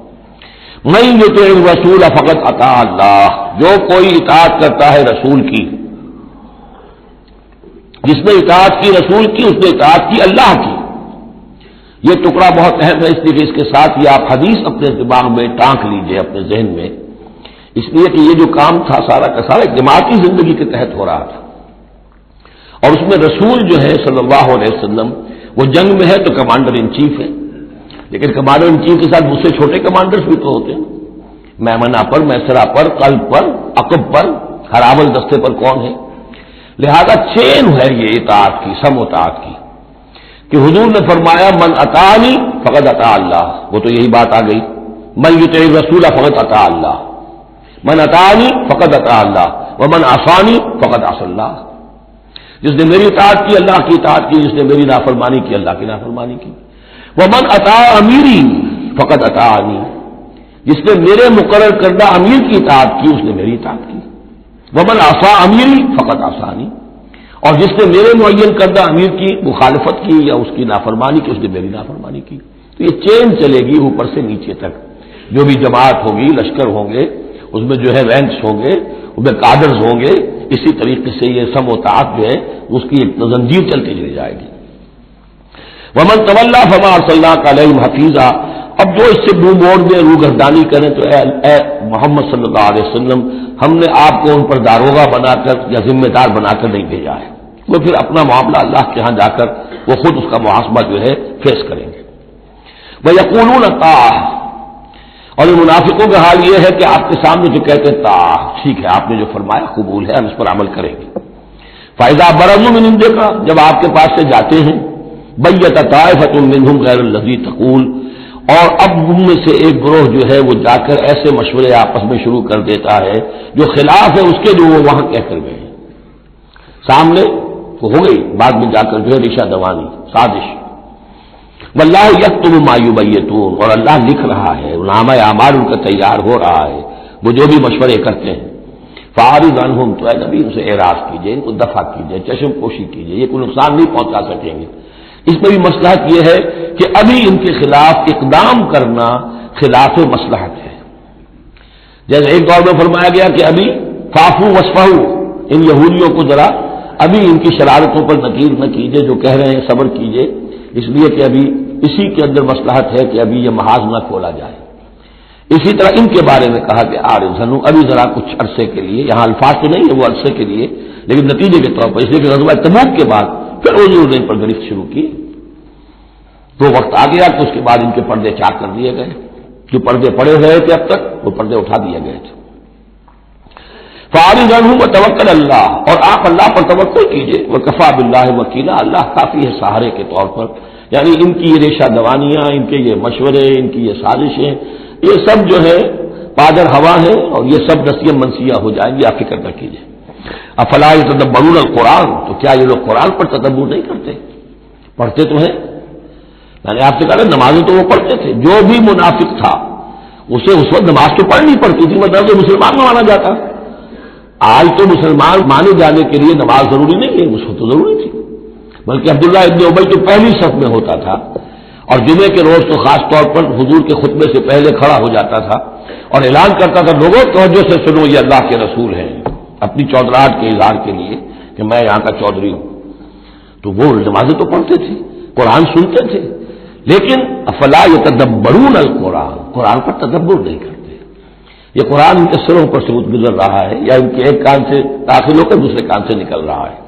مَن يُطِعِ الرَّسُولَ فَقَدْ أَطَاعَ اللَّهَ، جو کوئی اطاعت کرتا ہے رسول کی، جس نے اطاعت کی رسول کی اس نے اطاعت کی اللہ کی۔ یہ ٹکڑا بہت اہم ہے، اس لیے کہ اس کے ساتھ یہ آپ حدیث اپنے دماغ میں ٹانک لیجئے اپنے ذہن میں، اس لیے کہ یہ جو کام تھا سارا کا سارا ایک جماعتی زندگی کے تحت ہو رہا تھا، اور اس میں رسول جو ہے صلی اللہ علیہ وسلم وہ جنگ میں ہے تو کمانڈر ان چیف ہے، لیکن کمانڈر ان چیف کے ساتھ دوسرے چھوٹے کمانڈرز بھی تو ہوتے ہیں، میمنہ پر، میسرہ پر، قلب پر، عقب پر، ہر اول دستے پر کون ہے، لہذا چین ہے یہ اطاعت کی، سم اطاعت کی، کہ حضور نے فرمایا من اطاعنی فقد اطاع اللہ، وہ تو یہی بات آ گئی، من یطع الرسول فقد اطاع اللہ، من اطاعنی فقد اطاع اللہ ومن عصانی فقد عصى اللہ، جس نے میری اطاعت کی اللہ کی اطاعت کی، جس نے میری نافرمانی کی اللہ کی نافرمانی کی، ومن اطاع امیری فقد اطاعنی، جس نے میرے مقرر کردہ امیر کی اطاعت کی اس نے میری اطاعت کی، ومن عصى امیری فقد عصانی، اور جس نے میرے معین کردہ امیر کی مخالفت کی یا اس کی نافرمانی کی اس نے میری نافرمانی کی۔ تو یہ چین چلے گی اوپر سے نیچے تک، جو بھی جماعت ہوگی، لشکر ہوں گے، اس میں جو ہے رینکس ہوں گے، اس میں کادرز ہوں گے، اسی طریقے سے یہ سم و طاعت جو ہے اس کی ایک زنجیر چلتی چلی جائے گی۔ ومن تولی فما ارسلناک علیہم حفیظا، اب جو اس سے منہ موڑ دیں، روگردانی کریں تو اے محمد صلی اللہ علیہ وسلم ہم نے آپ کو ان پر داروغہ بنا کر یا ذمہ دار بنا کر نہیں بھیجا ہے، وہ پھر اپنا معاملہ اللہ کے ہاں جا کر وہ خود اس کا محاسبہ جو ہے فیس کریں گے۔ وَيَقُولُونَ طَاعَةٌ، اور یہ منافقوں کا حال یہ ہے کہ آپ کے سامنے جو کہتے ہیں طاعہ، ٹھیک ہے آپ نے جو فرمایا قبول ہے، ہم اس پر عمل کریں گے۔ فَإِذَا بَرَزُوا مِنْ عِنْدِكَ، جب آپ کے پاس سے جاتے ہیں، بَيَّتَ طَائِفَةٌ مِّنْهُمْ غَيْرَ الَّذِي تَقُولُ، اور اب ان میں سے ایک گروہ جو ہے وہ جا کر ایسے مشورے آپس میں شروع کر دیتا ہے جو خلاف ہے اس کے جو وہ وہاں کہہ کر گئے ہیں، سامنے تو ہو گئی، بعد میں جا کر جو ہے رشا دوانی، سازش۔ واللہ یکتب ما یبیتون، اور اللہ لکھ رہا ہے، نامہ اعمال ان کا تیار ہو رہا ہے، وہ جو بھی مشورے کرتے ہیں۔ فاعرض عنہم، تو اے نبی ان سے اعراض کیجئے، ان کو دفع کیجئے، چشم پوشی کیجئے، یہ کوئی نقصان نہیں پہنچا سکیں گے۔ اس میں بھی مصلحت یہ ہے کہ ابھی ان کے خلاف اقدام کرنا خلاف مصلحت ہے، جیسے ایک دور میں فرمایا گیا کہ ابھی فاعفوا واصفحوا، ان یہودیوں کو ذرا ابھی ان کی شرارتوں پر نکیر نہ کیجئے، جو کہہ رہے ہیں صبر کیجئے، اس لیے کہ ابھی اسی کے اندر مصلحت ہے کہ ابھی یہ محاذ نہ کھولا جائے۔ اسی طرح ان کے بارے میں کہا کہ آرزنو، ابھی ذرا کچھ عرصے کے لیے، یہاں الفاظ تو نہیں ہے وہ عرصے کے لیے، لیکن نتیجے کے طور پر اس لیے کہ غزوہ تبوک کے بعد پھر حضور نے پر گرفت شروع کی، تو وقت آ گیا کہ اس کے بعد ان کے پردے چاک کر دیے گئے، جو پردے پڑے ہوئے تھے اب تک وہ پردے اٹھا دیے گئے تھے۔ فارغ عنہ وتوکل اللہ، اور آپ اللہ پر توکل کیجئے، وکفی باللہ وکیلا، اللہ کافی ہے سہارے کے طور پر، یعنی ان کی یہ ریشہ دوانیاں، ان کے یہ مشورے، ان کی یہ سازشیں، یہ سب جو ہے پادر ہوا ہے اور یہ سب نسیہ منسیہ ہو جائیں گی، آپ فکر نہ کیجئے۔ افلا یتدبرون القرآن، تو کیا یہ لوگ قرآن پر تدبر نہیں کرتے؟ پڑھتے تو ہیں، میں نے آپ سے کہا نمازیں تو وہ پڑھتے تھے، جو بھی منافق تھا اسے اس وقت نماز تو پڑھنی پڑتی تھی، مطلب تو مسلمان نہ مانا جاتا۔ آج تو مسلمان مانے جانے کے لیے نماز ضروری نہیں ہے، اس وقت تو ضروری تھی، بلکہ عبداللہ ابن ابی تو پہلی صف میں ہوتا تھا، اور جمعے کے روز تو خاص طور پر حضور کے خطبے سے پہلے کھڑا ہو جاتا تھا اور اعلان کرتا تھا، لوگوں توجہ سے سنو، یہ اللہ کے رسول ہیں، اپنی چودراہٹ کے اظہار کے لیے کہ میں یہاں کا چودھری ہوں۔ تو وہ نمازیں تو پڑھتے تھے، قرآن سنتے تھے، لیکن افلا یتدبرون القرآن، قرآن پر تدبر نہیں کرتے۔ یہ قرآن ان کے سروں پر سے گزر رہا ہے، یا ان کے ایک کان سے داخل ہو کر دوسرے کان سے نکل رہا ہے۔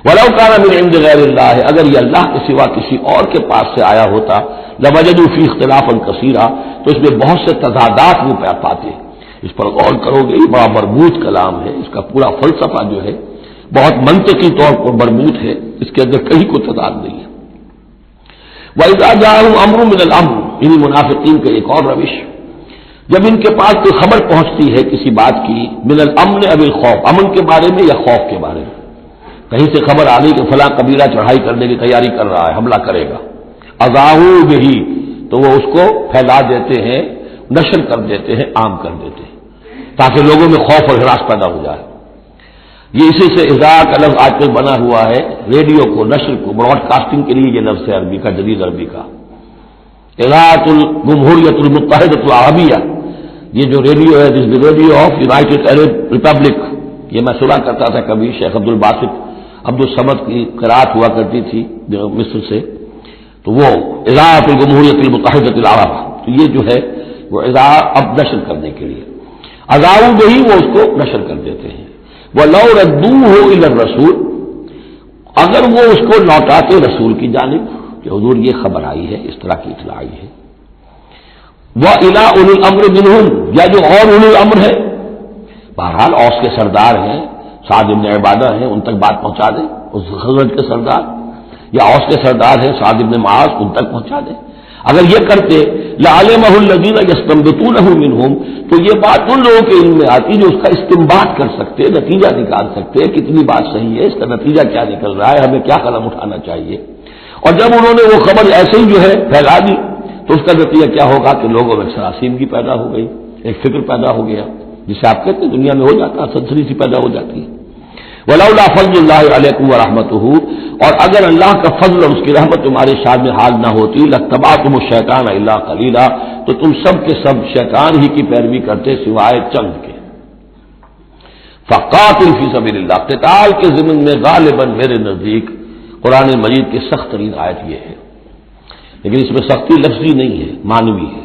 وَلَوْ كَانَ مِنْ عِنْدِ غَيْرِ اللَّهِ، اگر یہ اللہ کے سوا کسی اور کے پاس سے آیا ہوتا، لَوَجَدُوا فِيهِ اخْتِلَافًا كَثِيرًا، تو اس میں بہت سے تضادات وہ پاتے۔ اس پر غور کرو گے، یہ بڑا مربوط کلام ہے، اس کا پورا فلسفہ جو ہے بہت منطقی طور پر مربوط ہے، اس کے اندر کہیں کوئی تضاد نہیں ہے۔ وَإِذَا جَاءَهُمْ أَمْرٌ مِّنَ الْأَمْرِ، ان منافقین کا ایک اور روش، جب ان کے پاس کوئی خبر پہنچتی ہے کسی بات کی، من الامن اب الخوف، امن کے بارے میں یا خوف کے بارے میں، کہیں سے خبر آ گئی کہ فلاں قبیلہ چڑھائی کرنے کی تیاری کر رہا ہے، حملہ کرے گا، اذاعوا بہ، تو وہ اس کو پھیلا دیتے ہیں، نشر کر دیتے ہیں، عام کر دیتے ہیں، تاکہ لوگوں میں خوف اور ہراس پیدا ہو جائے۔ یہ اسی سے اذاع کا لفظ آج کل بنا ہوا ہے، ریڈیو کو، نشر کو، براڈ کاسٹنگ کے لیے یہ لفظ ہے عربی کا، جدید عربی کا، اذاعۃ الجمہوریۃ المتحدۃ العربیہ، یہ جو ریڈیو ہے، this radio of United Arab republic, یہ میں سنا کرتا تھا کبھی، شیخ عبدالباسط عبدالصمد کی قرات ہوا کرتی تھی مصر سے، تو وہ اذاعۃ الجمہوریۃ المتحدۃ العرب، تو یہ جو ہے وہ اذاع اب نشر کرنے کے لیے، اذاعوا بہ، وہ اس کو نشر کر دیتے ہیں۔ وَلَوْ رَدُّوهُ إِلَى الرَّسُولِ، اگر وہ اس کو لوٹاتے رسول کی جانب کہ حضور یہ خبر آئی ہے، اس طرح کی اطلاع آئی ہے، وَإِلَىٰ أُولِي الْأَمْرِ مِنْهُمْ، یا جو اور اولو الامر ہے، بہرحال اوس کے سردار ہیں، سعد بن عبادہ ہیں، ان تک بات پہنچا دیں، اس خزرج کے سردار، یا اوس کے سردار ہیں سعد بن معاذ، ان تک پہنچا دیں۔ اگر یہ کرتے لَعَلِمَهُ الَّذِينَ يَسْتَنبِطُونَهُ مِنْهُمْ، تو یہ بات ان لوگوں کے علم میں آتی جو اس کا استنباط کر سکتے، نتیجہ نکال سکتے، کتنی بات صحیح ہے، اس کا نتیجہ کیا نکل رہا ہے، ہمیں کیا قدم اٹھانا چاہیے۔ اور جب انہوں نے وہ خبر ایسے ہی جو ہے پھیلا دی، تو اس کا نتیجہ کیا ہوگا کہ لوگوں میں سراسیمگی پیدا ہو گئی، ایک فکر پیدا ہو گیا، جسے آپ کہتے ہیں دنیا میں ہو جاتا ہے، سنسنی سی پیدا ہو جاتی ہے۔ وَلَوْلَا فَضْلُ اللَّهِ عَلَيْكُمْ وَرَحْمَتُهُ، اور اگر اللہ کا فضل اور اس کی رحمت تمہارے شان میں حال نہ ہوتی، لَاتَّبَعْتُمُ الشَّيْطَانَ إِلَّا قَلِيلًا، تو تم سب کے سب شیطان ہی کی پیروی کرتے سوائے چند کے۔ فَقَاتِلْ فِي سَبِيلِ اللَّهِ، قتال کے ضمن میں غالباً میرے نزدیک قرآن مجید کی سخت ترین آیت یہ ہے، لیکن اس میں سختی لفظی نہیں ہے، معنوی ہے۔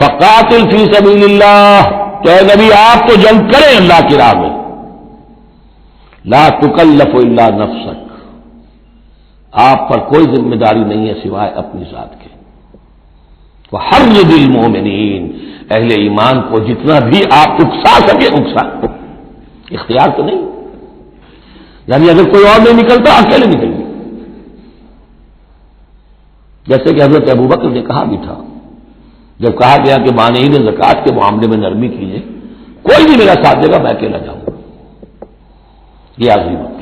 فَقَاتِلْ فِي سَبِيلِ اللَّهِ، تو اے نبی آپ تو جنگ کریں اللہ کی راہ میں، لا تکلف الا نفسک، آپ پر کوئی ذمہ داری نہیں ہے سوائے اپنی ذات کے۔ وحرض المؤمنین، اہل ایمان کو جتنا بھی آپ اکسا سکے اکسا، اختیار تو نہیں، یعنی اگر کوئی اور نہیں نکلتا اکیلے نکلیے، جیسے کہ حضرت ابوبکر نے کہا بھی تھا، جب کہا گیا کہ مانعین زکوٰۃ کے معاملے میں نرمی کیجیے، کوئی بھی میرا ساتھ دے گا میں اکیلا جاؤں گا، یہ عظیمت۔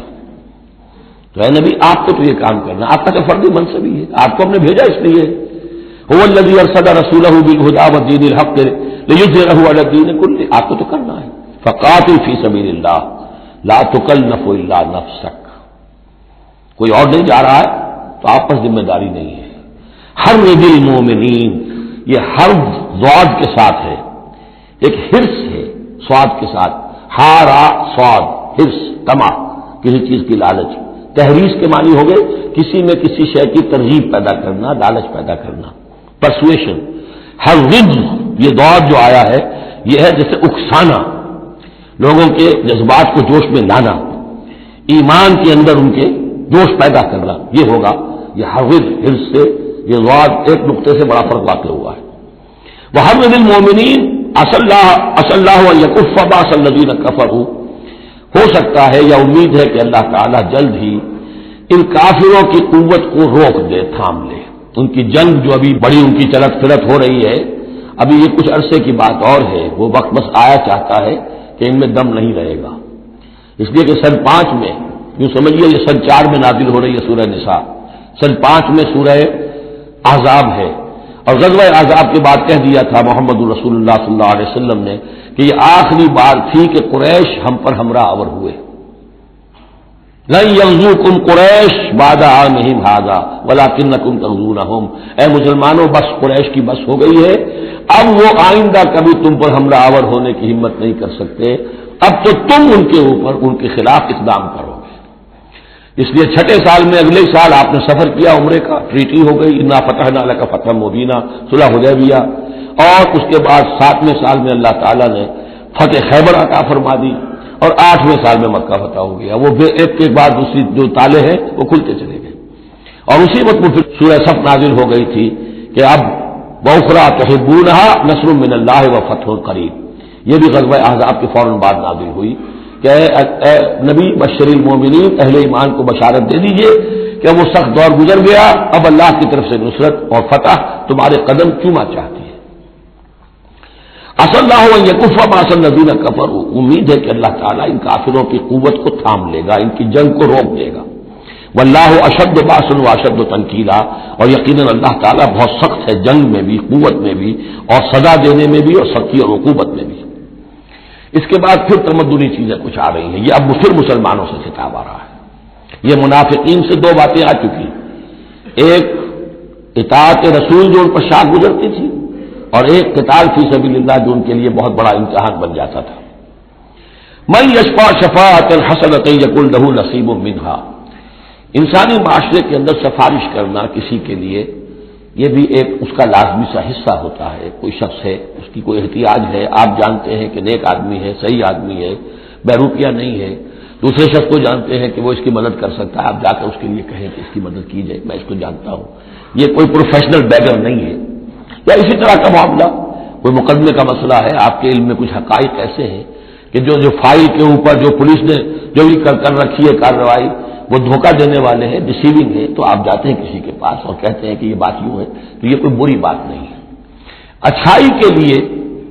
تو اے نبی آپ کو تو یہ کام کرنا، آپ کا تو فردی منصب ہی ہے، آپ کو ہم نے بھیجا اس لیے، هو الذی ارسل رسولہ بالہدی ودین الحق لیظہرہ علی الدین کلہ، آپ کو تو کرنا ہے۔ فقاتل فی سبیل اللہ لا تکلف الا نفسک، کوئی اور نہیں جا رہا ہے تو آپ پر ذمہ داری نہیں ہے۔ حرض المؤمنین، یہ حرض ضاد کے ساتھ ہے، ایک حرص ہے صاد کے ساتھ، ہارا صاد، حرص، طمع، کسی چیز کی لالچ، تحریش کے معنی ہو گئے کسی میں کسی شے کی ترغیب پیدا کرنا، لالچ پیدا کرنا، پرسویشن۔ حرض، یہ دور جو آیا ہے یہ ہے جیسے اکسانا، لوگوں کے جذبات کو جوش میں لانا، ایمان کے اندر ان کے جوش پیدا کرنا، یہ ہوگا یہ حرض۔ حرض سے یہ دور ایک نقطے سے بڑا فرق واقع ہوا ہے۔ وحرض المؤمنین عسى الله ان يكف باس الذين كفروا، ہو سکتا ہے یا امید ہے کہ اللہ تعالیٰ جلد ہی ان کافروں کی قوت کو روک دے، تھام لے۔ ان کی جنگ جو ابھی بڑی ان کی چلت پھرت ہو رہی ہے، ابھی یہ کچھ عرصے کی بات اور ہے، وہ وقت بس آیا چاہتا ہے کہ ان میں دم نہیں رہے گا۔ اس لیے کہ سن 5 میں، یوں سمجھیے یہ سن 4 میں نازل ہو رہی ہے سورہ نساء، سن 5 میں سورہ احزاب ہے، اور غزوہ احزاب کے بعد کہہ دیا تھا محمد رسول اللہ صلی اللہ علیہ وسلم نے کہ یہ آخری بار تھی کہ قریش ہم پر ہمراہ آور ہوئے۔ لن یغزوکم قریش بعد عامہم ھذا ولکنکم تغزونہم، اے مسلمانوں بس قریش کی بس ہو گئی ہے، اب وہ آئندہ کبھی تم پر ہمراہ آور ہونے کی ہمت نہیں کر سکتے، اب تو تم ان کے اوپر ان کے خلاف اقدام کرو۔ اس لیے 6 سال میں اگلے سال آپ نے سفر کیا عمرے کا، ٹریٹی ہو گئی، انا فتحنا لک فتحا مبینا، صلح حدیبیہ، اور اس کے بعد 7ویں سال میں اللہ تعالیٰ نے فتح خیبر عطا فرما دی، اور 8ویں سال میں مکہ فتح ہو گیا۔ وہ ایک کے بعد دوسری جو تالے ہیں وہ کھلتے چلے گئے، اور اسی وقت وہ پھر سورہ صف نازل ہو گئی تھی کہ اب وَأُخْرَىٰ تُحِبُّونَهَا نَصْرٌ مِّنَ اللَّهِ وَفَتْحٌ قَرِيبٌ، یہ بھی غزوہ احزاب کے فوراً بعد نازل ہوئی کہ اے نبی بشر المومنین، اہل ایمان کو بشارت دے دیجئے کہ وہ سخت دور گزر گیا، اب اللہ کی طرف سے نصرت اور فتح تمہارے قدم چوما چاہتی ہے۔ عسى الله ان يكف باس الذين كفروا، امید ہے کہ اللہ تعالیٰ ان کافروں کی قوت کو تھام لے گا، ان کی جنگ کو روک دے گا۔ واللہ اشد باس واشد تنکیلا، اور یقیناً اللہ تعالیٰ بہت سخت ہے جنگ میں بھی، قوت میں بھی، اور سزا دینے میں بھی، اور سختی اور عقوبت میں بھی۔ اس کے بعد پھر تمدنی چیزیں کچھ آ رہی ہیں، یہ اب پھر مسلمانوں سے خطاب آ رہا ہے۔ یہ منافقین سے 2 باتیں آ چکی، ایک اطاعت رسول جو ان پر شاخ گزرتی تھی، اور ایک قتال فی سبیل اللہ جو ان کے لیے بہت بڑا امتحان بن جاتا تھا۔ من یشفع شفاعۃ حسنۃ یکن لہ نصیب منہا، انسانی معاشرے کے اندر سفارش کرنا کسی کے لیے یہ بھی ایک اس کا لازمی سا حصہ ہوتا ہے۔ کوئی شخص ہے، اس کی کوئی احتیاج ہے، آپ جانتے ہیں کہ نیک آدمی ہے، صحیح آدمی ہے، بیروپیہ نہیں ہے، دوسرے شخص کو جانتے ہیں کہ وہ اس کی مدد کر سکتا ہے، آپ جا کر اس کے لیے کہیں کہ اس کی مدد کی جائے، میں اس کو جانتا ہوں، یہ کوئی پروفیشنل بیگر نہیں ہے۔ یا اسی طرح کا معاملہ، کوئی مقدمے کا مسئلہ ہے، آپ کے علم میں کچھ حقائق ایسے ہیں کہ جو فائل کے اوپر جو پولیس نے جو بھی کر رکھی ہے کارروائی، وہ دھوکہ دینے والے ہیں، ڈسیونگ ہے، تو آپ جاتے ہیں کسی کے پاس اور کہتے ہیں کہ یہ بات یوں ہے، تو یہ کوئی بری بات نہیں ہے۔ اچھائی کے لیے،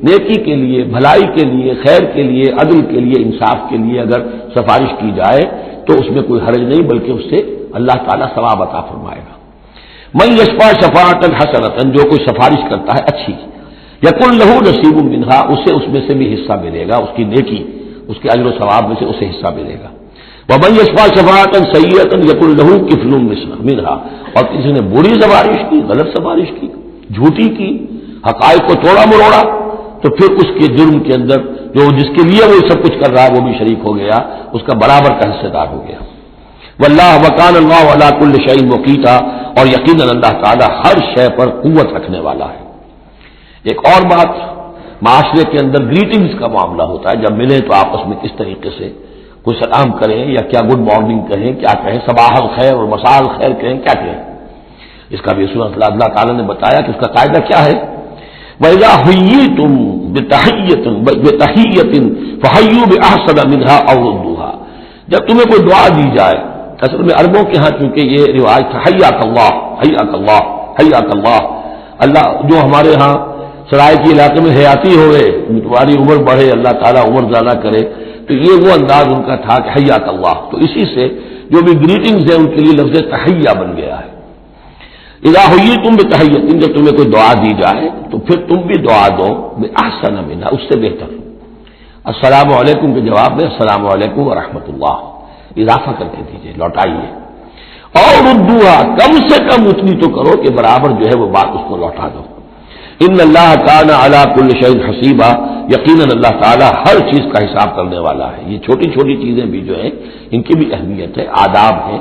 نیکی کے لیے، بھلائی کے لیے، خیر کے لیے، عدل کے لیے، انصاف کے لیے اگر سفارش کی جائے تو اس میں کوئی حرج نہیں، بلکہ اس سے اللہ تعالیٰ ثواب عطا فرمائے گا۔ من یشفع شفاعۃ حسنۃ، جو کوئی سفارش کرتا ہے اچھی، یکن لہ نصیب منہا، اسے اس میں سے بھی حصہ ملے گا، اس کی نیکی، اس کے اجر و ثواب میں سے اسے حصہ ملے گا۔ ومن یشفع شفاعۃ سیئۃ یکن لہ کفل منہا، اور کسی نے بری سفارش کی، غلط سفارش کی، جھوٹی کی، حقائق کو توڑا مروڑا، تو پھر اس کے جرم کے اندر جو جس کے لیے وہ سب کچھ کر رہا ہے وہ بھی شریک ہو گیا، اس کا برابر کا حصہ دار ہو گیا۔ واللہ وکان اللہ علی کل شیء مقیتا، اور یقیناً اللہ تعالیٰ ہر شے پر قوت رکھنے والا ہے۔ ایک اور بات، معاشرے کے اندر گریٹنگز کا معاملہ ہوتا ہے، جب ملیں تو آپس میں کس طریقے سے کوئی سلام کریں، یا کیا گڈ مارننگ کہیں، کیا کہیں، صباح الخیر اور مساء الخیر کہیں، کیا کہیں، اس کا بھی اللہ تعالیٰ نے بتایا کہ اس کا قاعدہ کیا ہے۔ وَإِذَا حُيِّيتُم بِتَحِيَّةٍ فَحَيُّوا بِأَحْسَنَ مِنْهَا أَوْ رُدُّوهَا، جب تمہیں کوئی دعا دی جائے، اصل میں عربوں کے ہاں چونکہ یہ رواج تھا حیاک اللہ حیاک اللہ حیاک اللہ، اللہ جو ہمارے ہاں سرائے کے علاقے میں حیاتی ہوئے، تمہاری عمر بڑھے، اللہ تعالیٰ عمر زیادہ کرے، تو یہ وہ انداز ان کا تھا کہ حیاک اللہ، تو اسی سے جو بھی گریٹنگز ہیں ان کے لیے لفظ تحیہ بن گیا ہے۔ اذا حییتم بتحیۃ، جب تمہیں کوئی دعا دی جائے تو پھر تم بھی دعا دو بأحسن منہا، اس سے بہتر۔ السلام علیکم کے جواب میں السلام علیکم ورحمۃ اللہ اضافہ کر کے دیجیے، لوٹائیے، اور ردوہا، کم سے کم اتنی تو کرو کہ برابر جو ہے وہ بات اس کو لوٹا دو۔ ان اللہ کان علی کل شیء حسیبا، یقیناً اللہ تعالیٰ ہر چیز کا حساب کرنے والا ہے. یہ چھوٹی چھوٹی چیزیں بھی جو ہیں ان کی بھی اہمیت ہے، آداب ہے.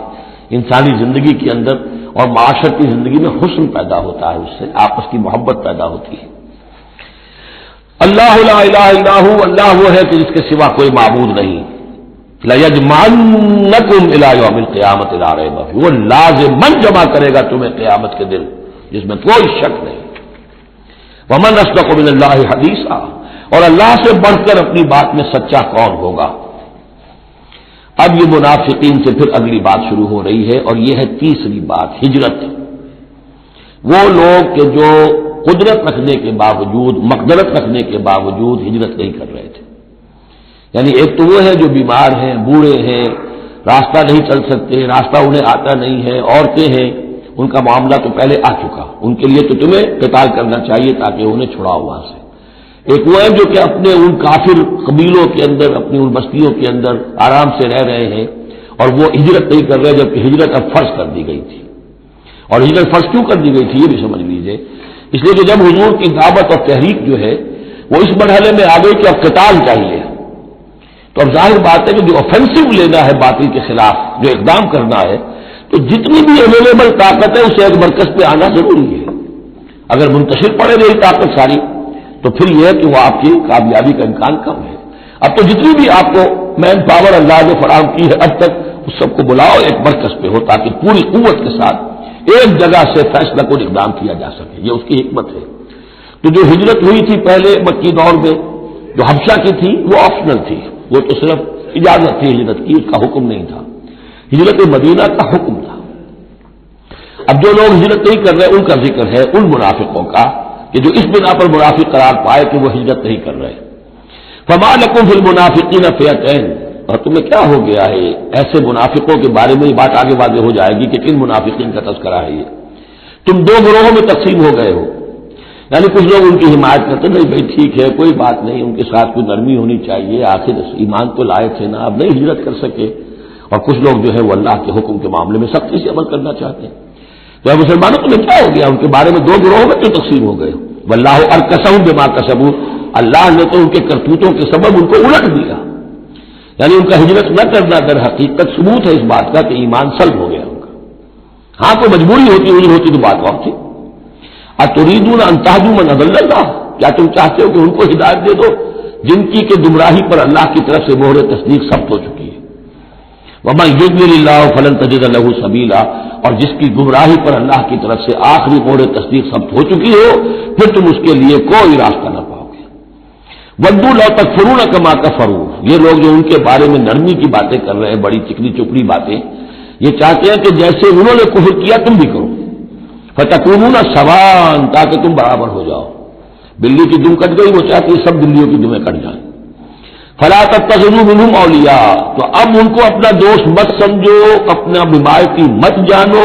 انسانی زندگی کے اندر اور معاشرتی زندگی میں حسن پیدا ہوتا ہے، اس سے آپس کی محبت پیدا ہوتی ہے. اللہ لا الہ الا ہو، اللہ وہ ہے کہ جس کے سوا کوئی معبود نہیں. لَيَجْمَعَنَّكُمْ إِلَىٰ يَوْمِ الْقِيَامَةِ لَا رَيْبَ فِيهِ، وہ لازماً جمع کرے گا تمہیں قیامت کے دن جس میں کوئی شک نہیں. وَمَنْ أَصْدَقُ مِنَ اللَّهِ حَدِيثًا، اور اللہ سے بڑھ کر اپنی بات میں سچا کون ہوگا. اب یہ منافقین سے پھر اگلی بات شروع ہو رہی ہے، اور یہ ہے تیسری بات، ہجرت. وہ لوگ کہ جو قدرت رکھنے کے باوجود، مقدرت رکھنے کے باوجود ہجرت نہیں کر رہے تھے. یعنی ایک تو وہ ہے جو بیمار ہیں، بوڑھے ہیں، راستہ نہیں چل سکتے، راستہ انہیں آتا نہیں ہے، عورتیں ہیں، ان کا معاملہ تو پہلے آ چکا، ان کے لیے تو تمہیں قتال کرنا چاہیے تاکہ انہیں چھڑاؤ وہاں سے. ایک وہ ہے جو کہ اپنے ان کافر قبیلوں کے اندر، اپنی ان بستیوں کے اندر آرام سے رہ رہے ہیں اور وہ ہجرت نہیں کر رہے، جبکہ ہجرت اب فرض کر دی گئی تھی. اور ہجرت فرض کیوں کر دی گئی تھی یہ بھی سمجھ لیجئے. اس لیے کہ جب حضور کی دعوت اور تحریک جو ہے وہ اس مرحلے میں آ گئی کہ اب قتال چاہیے، تو اب ظاہر بات ہے کہ جو آفینسو لینا ہے باطل کے خلاف، جو اقدام کرنا ہے، تو جتنی بھی اویلیبل طاقت ہے اسے ایک مرکز پہ آنا ضروری ہے. اگر منتشر پڑے رہی طاقت ساری تو پھر یہ ہے کہ وہ آپ کی کامیابی کا امکان کم ہے. اب تو جتنی بھی آپ کو مین پاور اللہ نے فراہم کی ہے اب تک، اس سب کو بلاؤ ایک مرکز پہ ہو تاکہ پوری قوت کے ساتھ ایک جگہ سے فیصلہ کو اقدام کیا جا سکے. یہ اس کی حکمت ہے. تو جو ہجرت ہوئی تھی پہلے مکی دور میں، جو حبشہ کی تھی، وہ آپشنل تھی، وہ تو صرف اجازت تھی ہجرت کی، اس کا حکم نہیں تھا. ہجرت مدینہ کا حکم تھا. اب جو لوگ ہجرت نہیں کر رہے ان کا ذکر ہے ان منافقوں کا کہ جو اس بنا پر منافق قرار پائے کہ وہ ہجرت نہیں کر رہے. فَمَا لَكُمْ فِي الْمُنَافِقِينَ فِئَتَيْنِ، اور تمہیں کیا ہو گیا ہے ایسے منافقوں کے بارے میں. یہ بات آگے واضح ہو جائے گی کہ کن منافقین کا تذکرہ ہے یہ. تم دو گروہوں میں تقسیم ہو گئے ہو. یعنی کچھ لوگ ان کی حمایت کرتے نہیں بھائی ٹھیک ہے کوئی بات نہیں، ان کے ساتھ کوئی نرمی ہونی چاہیے، آخر ایمان تو لائے تھے نا، اب نہیں ہجرت کر سکے. اور کچھ لوگ جو ہے وہ اللہ کے حکم کے معاملے میں سختی سے عمل کرنا چاہتے ہیں. تو اب مسلمانوں تمہیں کیا ہو گیا؟ ان کے بارے میں دو گروہوں میں کیوں تقسیم ہو گئے؟ واللہ ارکسہم بما کسبوا، اللہ نے تو ان کے کرتوتوں کے سبب ان کو الٹ دیا. یعنی ان کا ہجرت نہ کرنا در حقیقت ثبوت ہے اس بات کا کہ ایمان سلب ہو گیا ان کا. ہاں کوئی مجبوری ہوتی تو بات اور تھی. اتریدون ان تهدوا من اضل اللہ، کیا تم چاہتے ہو کہ ان کو ہدایت دے دو جن کی کہ گمراہی پر اللہ کی طرف سے مہر تصدیق ثبت ہو چکی ہے. وَمَن يُضْلِلِ اللَّهُ فَلَن تَجِدَ لَهُ سَبِيلًا، اور جس کی گمراہی پر اللہ کی طرف سے آخری مہر تصدیق ثبت ہو چکی ہو پھر تم اس کے لیے کوئی راستہ نہ پاؤ گے. وَدُّوا لَوْ تَكْفُرُونَ كَمَا كَفَرُوا، یہ لوگ جو ان کے بارے میں نرمی کی باتیں کر رہے ہیں، بڑی چکنی چپڑی باتیں، یہ چاہتے ہیں کہ جیسے انہوں نے کفر کیا تم بھی کرو. فَتَكُونُونَ سَوَاءً، تاکہ تم برابر ہو جاؤ. بلی کی دم کٹ گئی، وہ چاہتی ہے سب بلیوں کی دمیں کٹ جائیں. فَلَا تَتَّخِذُوا مِنْهُمْ أَوْلِيَاءَ، تو اب ان کو اپنا دوست مت سمجھو، اپنا حمایتی مت جانو.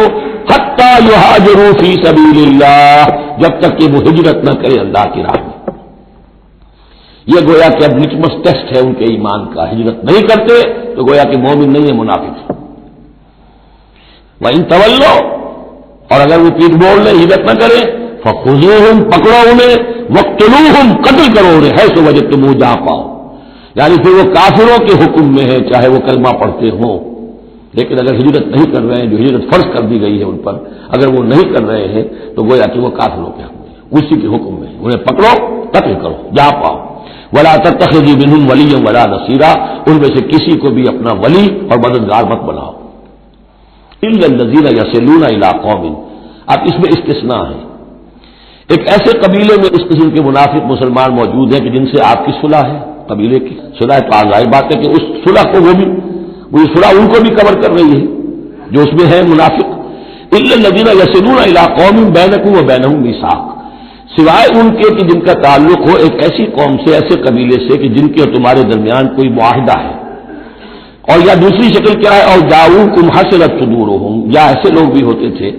حَتَّى يُهَاجِرُوا فِي سَبِيلِ اللَّهِ، جب تک کہ وہ ہجرت نہ کرے اللہ کی راہ میں. یہ گویا کہ اب لٹمس ٹیسٹ ہے ان کے ایمان کا. ہجرت نہیں کرتے تو گویا کہ مومن نہیں ہے، منافق. وَإِن تَوَلَّوْا، اور اگر وہ پیٹ موڑ لیں ہجرت نہ کریں، فَخُذُوهُمْ، پکڑو انہیں، وَاقْتُلُوهُمْ، قتل کرو انہیں، حیث وجدتموہ، جہاں پاؤ. یعنی پھر وہ کافروں کے حکم میں ہے چاہے وہ کلمہ پڑھتے ہوں، لیکن اگر ہجرت نہیں کر رہے ہیں، جو ہجرت فرض کر دی گئی ہے ان پر، اگر وہ نہیں کر رہے ہیں تو گویا کہ وہ کافروں کے حکم میں، اسی کے حکم میں انہیں پکڑو، قتل کرو جہاں پاؤ. وَلَا تَتَّخِذُوا مِنْهُمْ وَلِيًّا وَلَا نَصِيرًا، ان میں سے کسی کو بھی اپنا ولی اور مددگار مت بناؤ. إِلَّا الَّذِينَ يَصِلُونَ إِلَىٰ قَوْمٍ، اب اس میں استثناء ہے. ایک ایسے قبیلے میں اس قسم کے منافق مسلمان موجود ہیں کہ جن سے آپ کی صلح ہے، قبیلے کی صلح ہے، تو ظاہر بات ہے کہ اس صلح کو وہ صلح ان کو بھی کور کر رہی ہے جو اس میں ہے منافق. إِلَّا الَّذِينَ يَصِلُونَ إِلَىٰ قَوْمٍ بَيْنَكُمْ وَبَيْنَهُم مِّيثَاقٌ، سوائے ان کے کہ جن کا تعلق ہو ایک ایسی قوم سے، ایسے قبیلے سے کہ جن کے اور تمہارے درمیان کوئی معاہدہ ہے. اور یا دوسری شکل کیا ہے، اور جاؤکم حسرت صدورہم، یا ایسے لوگ بھی ہوتے تھے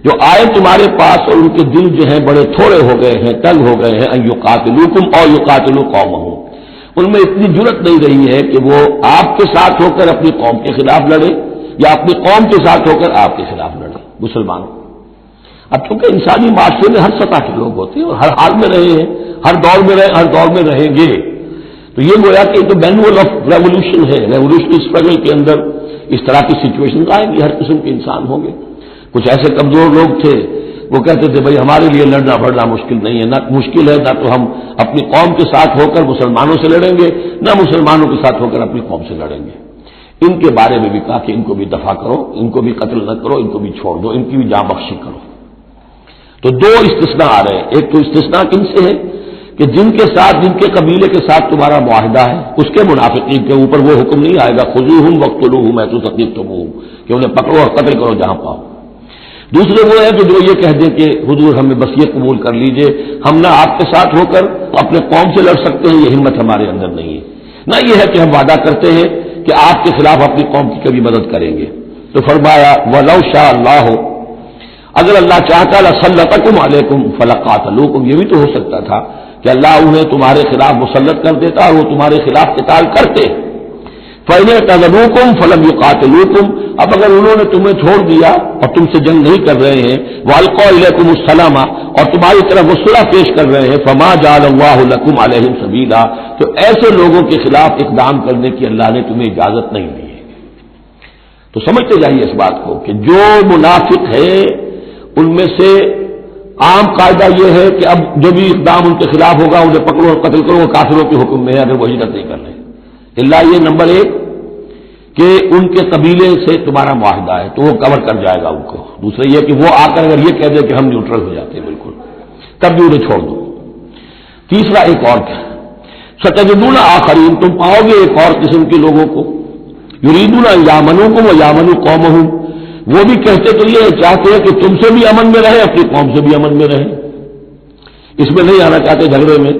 جو آئے تمہارے پاس اور ان کے دل جو ہیں بڑے تھوڑے ہو گئے ہیں، تنگ ہو گئے ہیں، ان یقاتلوکم اور یقاتلوا قومہم، ان میں اتنی جرأت نہیں رہی ہے کہ وہ آپ کے ساتھ ہو کر اپنی قوم کے خلاف لڑے یا اپنی قوم کے ساتھ ہو کر آپ کے خلاف لڑے. مسلمانوں اب چونکہ انسانی معاشرے میں ہر سطح کے لوگ ہوتے ہیں اور ہر حال میں رہے ہیں، ہر دور میں رہے، ہر دور میں رہیں گے، تو یہ گویا کہ تو مینول آف ریولیوشن ہے، ریولیوشنری اسٹرگل کے اندر اس طرح کی سچویشن آئیں گی، ہر قسم کے انسان ہوں گے۔ کچھ ایسے کمزور لوگ تھے وہ کہتے تھے بھائی ہمارے لیے لڑنا بڑھنا مشکل نہیں ہے، نہ مشکل ہے، نہ تو ہم اپنی قوم کے ساتھ ہو کر مسلمانوں سے لڑیں گے، نہ مسلمانوں کے ساتھ ہو کر اپنی قوم سے لڑیں گے۔ ان کے بارے میں بھی کہا کہ ان کو بھی دفاع کرو، ان کو بھی قتل نہ کرو، ان کو بھی چھوڑ دو، ان کی بھی جاں بخشی کرو۔ تو دو استثناء آ رہے ہیں، ایک تو استثناء کن سے ہے کہ جن کے ساتھ، جن کے قبیلے کے ساتھ تمہارا معاہدہ ہے اس کے منافقین کے اوپر وہ حکم نہیں آئے گا خذوہم وقتلوہم حیث ثقفتموہم کہ انہیں پکڑو اور قتل کرو جہاں پاؤ۔ دوسرے وہ ہے کہ جو یہ کہہ دیں کہ حضور ہمیں بس یہ قبول کر لیجئے، ہم نہ آپ کے ساتھ ہو کر اپنے قوم سے لڑ سکتے ہیں، یہ ہمت ہمارے اندر نہیں ہے، نہ یہ ہے کہ ہم وعدہ کرتے ہیں کہ آپ کے خلاف اپنی قوم کی کبھی مدد کریں گے۔ تو فرمایا وَلَوْ شَاءَ اللَّهُ، اگر اللہ چاہتا لَسَلَّطَكُمْ عَلَيْكُمْ فَلَقَاتَلُوكُمْ، یہ بھی تو ہو سکتا تھا کہ اللہ انہیں تمہارے خلاف مسلط کر دیتا اور وہ تمہارے خلاف قتال کرتے۔ فَإِنِ اعْتَزَلُوكُمْ فَلَمْ يُقَاتِلُوكُمْ، اب اگر انہوں نے تمہیں چھوڑ دیا اور تم سے جنگ نہیں کر رہے ہیں، وَأَلْقَوْا إِلَيْكُمُ السَّلَامَ، اور تمہاری طرف وہ صلح پیش کر رہے ہیں، فَمَا جَعَلَ اللَّهُ لَكُمْ عَلَيْهِمْ سَبِيلًا، تو ایسے لوگوں کے خلاف اقدام کرنے کی اللہ نے تمہیں اجازت نہیں دی ہے۔ تو سمجھتے جائیے اس بات کو کہ جو منافق ہے ان میں سے عام قاعدہ یہ ہے کہ اب جو بھی اقدام ان کے خلاف ہوگا انہیں پکڑو اور قتل کرو، کافروں کے حکم میں ہے اگر وہ ہجرت نہیں کر رہے۔ اللہ یہ نمبر ایک کہ ان کے قبیلے سے تمہارا معاہدہ ہے تو وہ کور کر جائے گا ان کو۔ دوسرا یہ کہ وہ آ کر اگر یہ کہہ دے کہ ہم نیوٹرل ہو جاتے ہیں بالکل، تب بھی انہیں چھوڑ دو۔ تیسرا ایک اور کیا، ستجدون آخرین، تم پاؤ گے ایک اور قسم کے لوگوں کو، یریدون ان یامنوکم ویامنوا قومہم، وہ بھی کہتے تو یہ چاہتے ہیں کہ تم سے بھی امن میں رہے، اپنی قوم سے بھی امن میں رہے، اس میں نہیں آنا چاہتے جھگڑے میں۔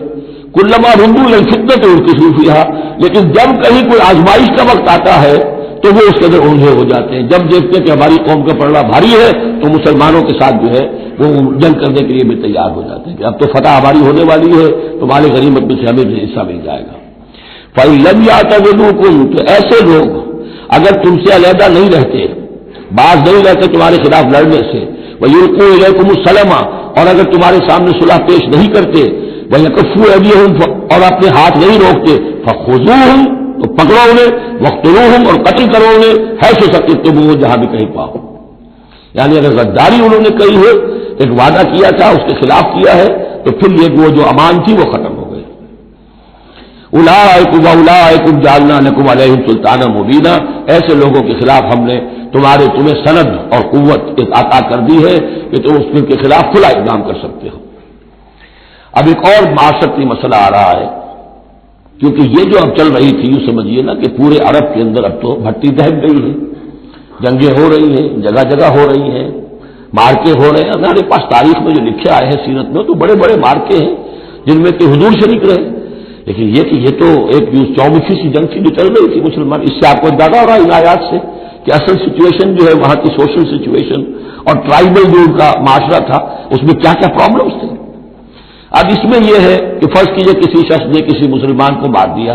کلما ردوا الی الفتنۃ ارکسوا فیہا، لیکن جب کہیں کوئی آزمائش کا وقت آتا ہے تو وہ اس کے اندر اونھے ہو جاتے ہیں، جب دیکھتے ہیں کہ ہماری قوم کا پلڑا بھاری ہے تو مسلمانوں کے ساتھ جو ہے وہ جنگ کرنے کے لیے بھی تیار ہو جاتے ہیں کہ اب تو فتح ہماری ہونے والی ہے تو مال غنیمت میں سے ہمیں بھی حصہ مل جائے گا۔ فَإِن لَّمْ يَعْتَزِلُوكُمْ، تو ایسے لوگ اگر تم سے علیحدہ نہیں رہتے، باز نہیں رہتے تمہارے خلاف لڑنے سے، وَيُلْقُوا إِلَيْكُمُ السَّلَامَ، اور اگر تمہارے سامنے صلح پیش نہیں کرتے، وَيَكُفُّوا أَيْدِيَهُمْ، اور اپنے ہاتھ نہیں روکتے، فَخُذُوهُمْ، تو پکڑو انہیں، وَاقْتُلُوهُمْ، اور قتل کرو انہیں، حیث ثقفتموہم، جہاں بھی کہیں پاؤ۔ یعنی اگر غداری انہوں نے کہی ہے، ایک وعدہ کیا تھا اس کے خلاف کیا ہے، تو پھر یہ وہ جو امان تھی وہ ختم ہو گئی۔ اولئک جعلنا لکم علیہم سلطانا مبینا، ایسے لوگوں کے خلاف ہم نے تمہیں سند اور قوت عطا کر دی ہے کہ تم اس کے خلاف کھلا اقدام کر سکتے ہو۔ اب ایک اور معاشرتی مسئلہ آ رہا ہے، کیونکہ یہ جو اب چل رہی تھی، یوں سمجھیے نا کہ پورے عرب کے اندر اب تو بھٹی دہک گئی ہے، جنگیں ہو رہی ہیں، جگہ جگہ ہو رہی ہیں، مارکے ہو رہے ہیں۔ ہمارے پاس تاریخ میں جو لکھے آئے ہیں سیرت میں تو بڑے بڑے مارکے ہیں جن میں کہ حضور شریک رہے، لیکن یہ کہ یہ تو ایک چومکھی سی جنگ تھی جو چل رہی تھی مسلمان۔ اس سے آپ کو اندازہ ہو رہا ہے ان آیات سے کہ اصل سچویشن جو ہے وہاں کی سوشل سچویشن اور ٹرائبل جو ان کا معاشرہ تھا اس میں کیا کیا پرابلمس تھے۔ اب اس میں یہ ہے کہ فرض کیجئے کسی شخص نے کسی مسلمان کو مار دیا،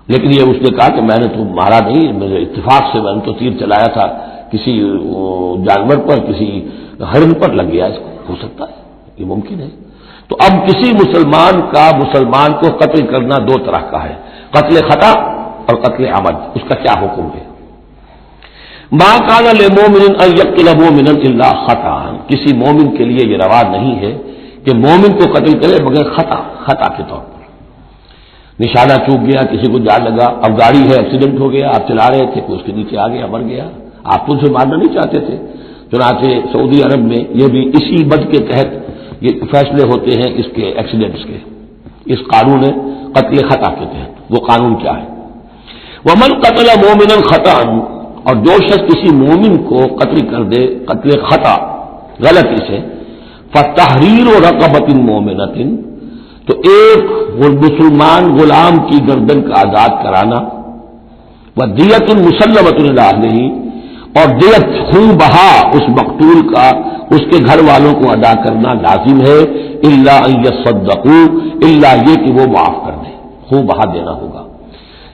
لیکن یہ اس نے کہا کہ میں نے تو مارا نہیں، میرے اتفاق سے میں نے تو تیر چلایا تھا کسی جانور پر، کسی ہرن پر لگ گیا، اس کو ہو سکتا ہے، یہ ممکن ہے۔ تو اب کسی مسلمان کا مسلمان کو قتل کرنا دو طرح کا ہے، قتل خطا اور قتل عمد، اس کا کیا حکم ہے؟ ما کان للمؤمن ان یقتل مؤمنا الا خطا، کسی مومن کے لیے یہ روا نہیں ہے کہ مومن کو قتل کرے مگر خطا کے طور پر، نشانہ چوک گیا، کسی کو جان لگا، اب گاڑی ہے ایکسیڈنٹ ہو گیا، آپ چلا رہے تھے، کوئی اس کے نیچے آ گیا مر گیا، آپ تو اسے مارنا نہیں چاہتے تھے، چنانچہ سعودی عرب میں یہ بھی اسی بد کے تحت یہ فیصلے ہوتے ہیں اس کے ایکسیڈنٹس کے، اس قانون قتل خطا کے تحت۔ وہ قانون کیا ہے؟ ومن قتل مومنا خطا، اور جو شخص کسی مومن کو قتل کر دے قتل خطا غلطی سے، فتحریر رقبۃ مومنۃ، تو ایک مسلمان غلام کی گردن کا آزاد کرانا، ودیۃ مسلمۃ الی اہلہ، اور دیت خون بہا اس مقتول کا اس کے گھر والوں کو ادا کرنا لازم ہے، الا ان یصدقوا، الا یہ کہ وہ معاف کر دیں، خون بہا دینا ہوگا۔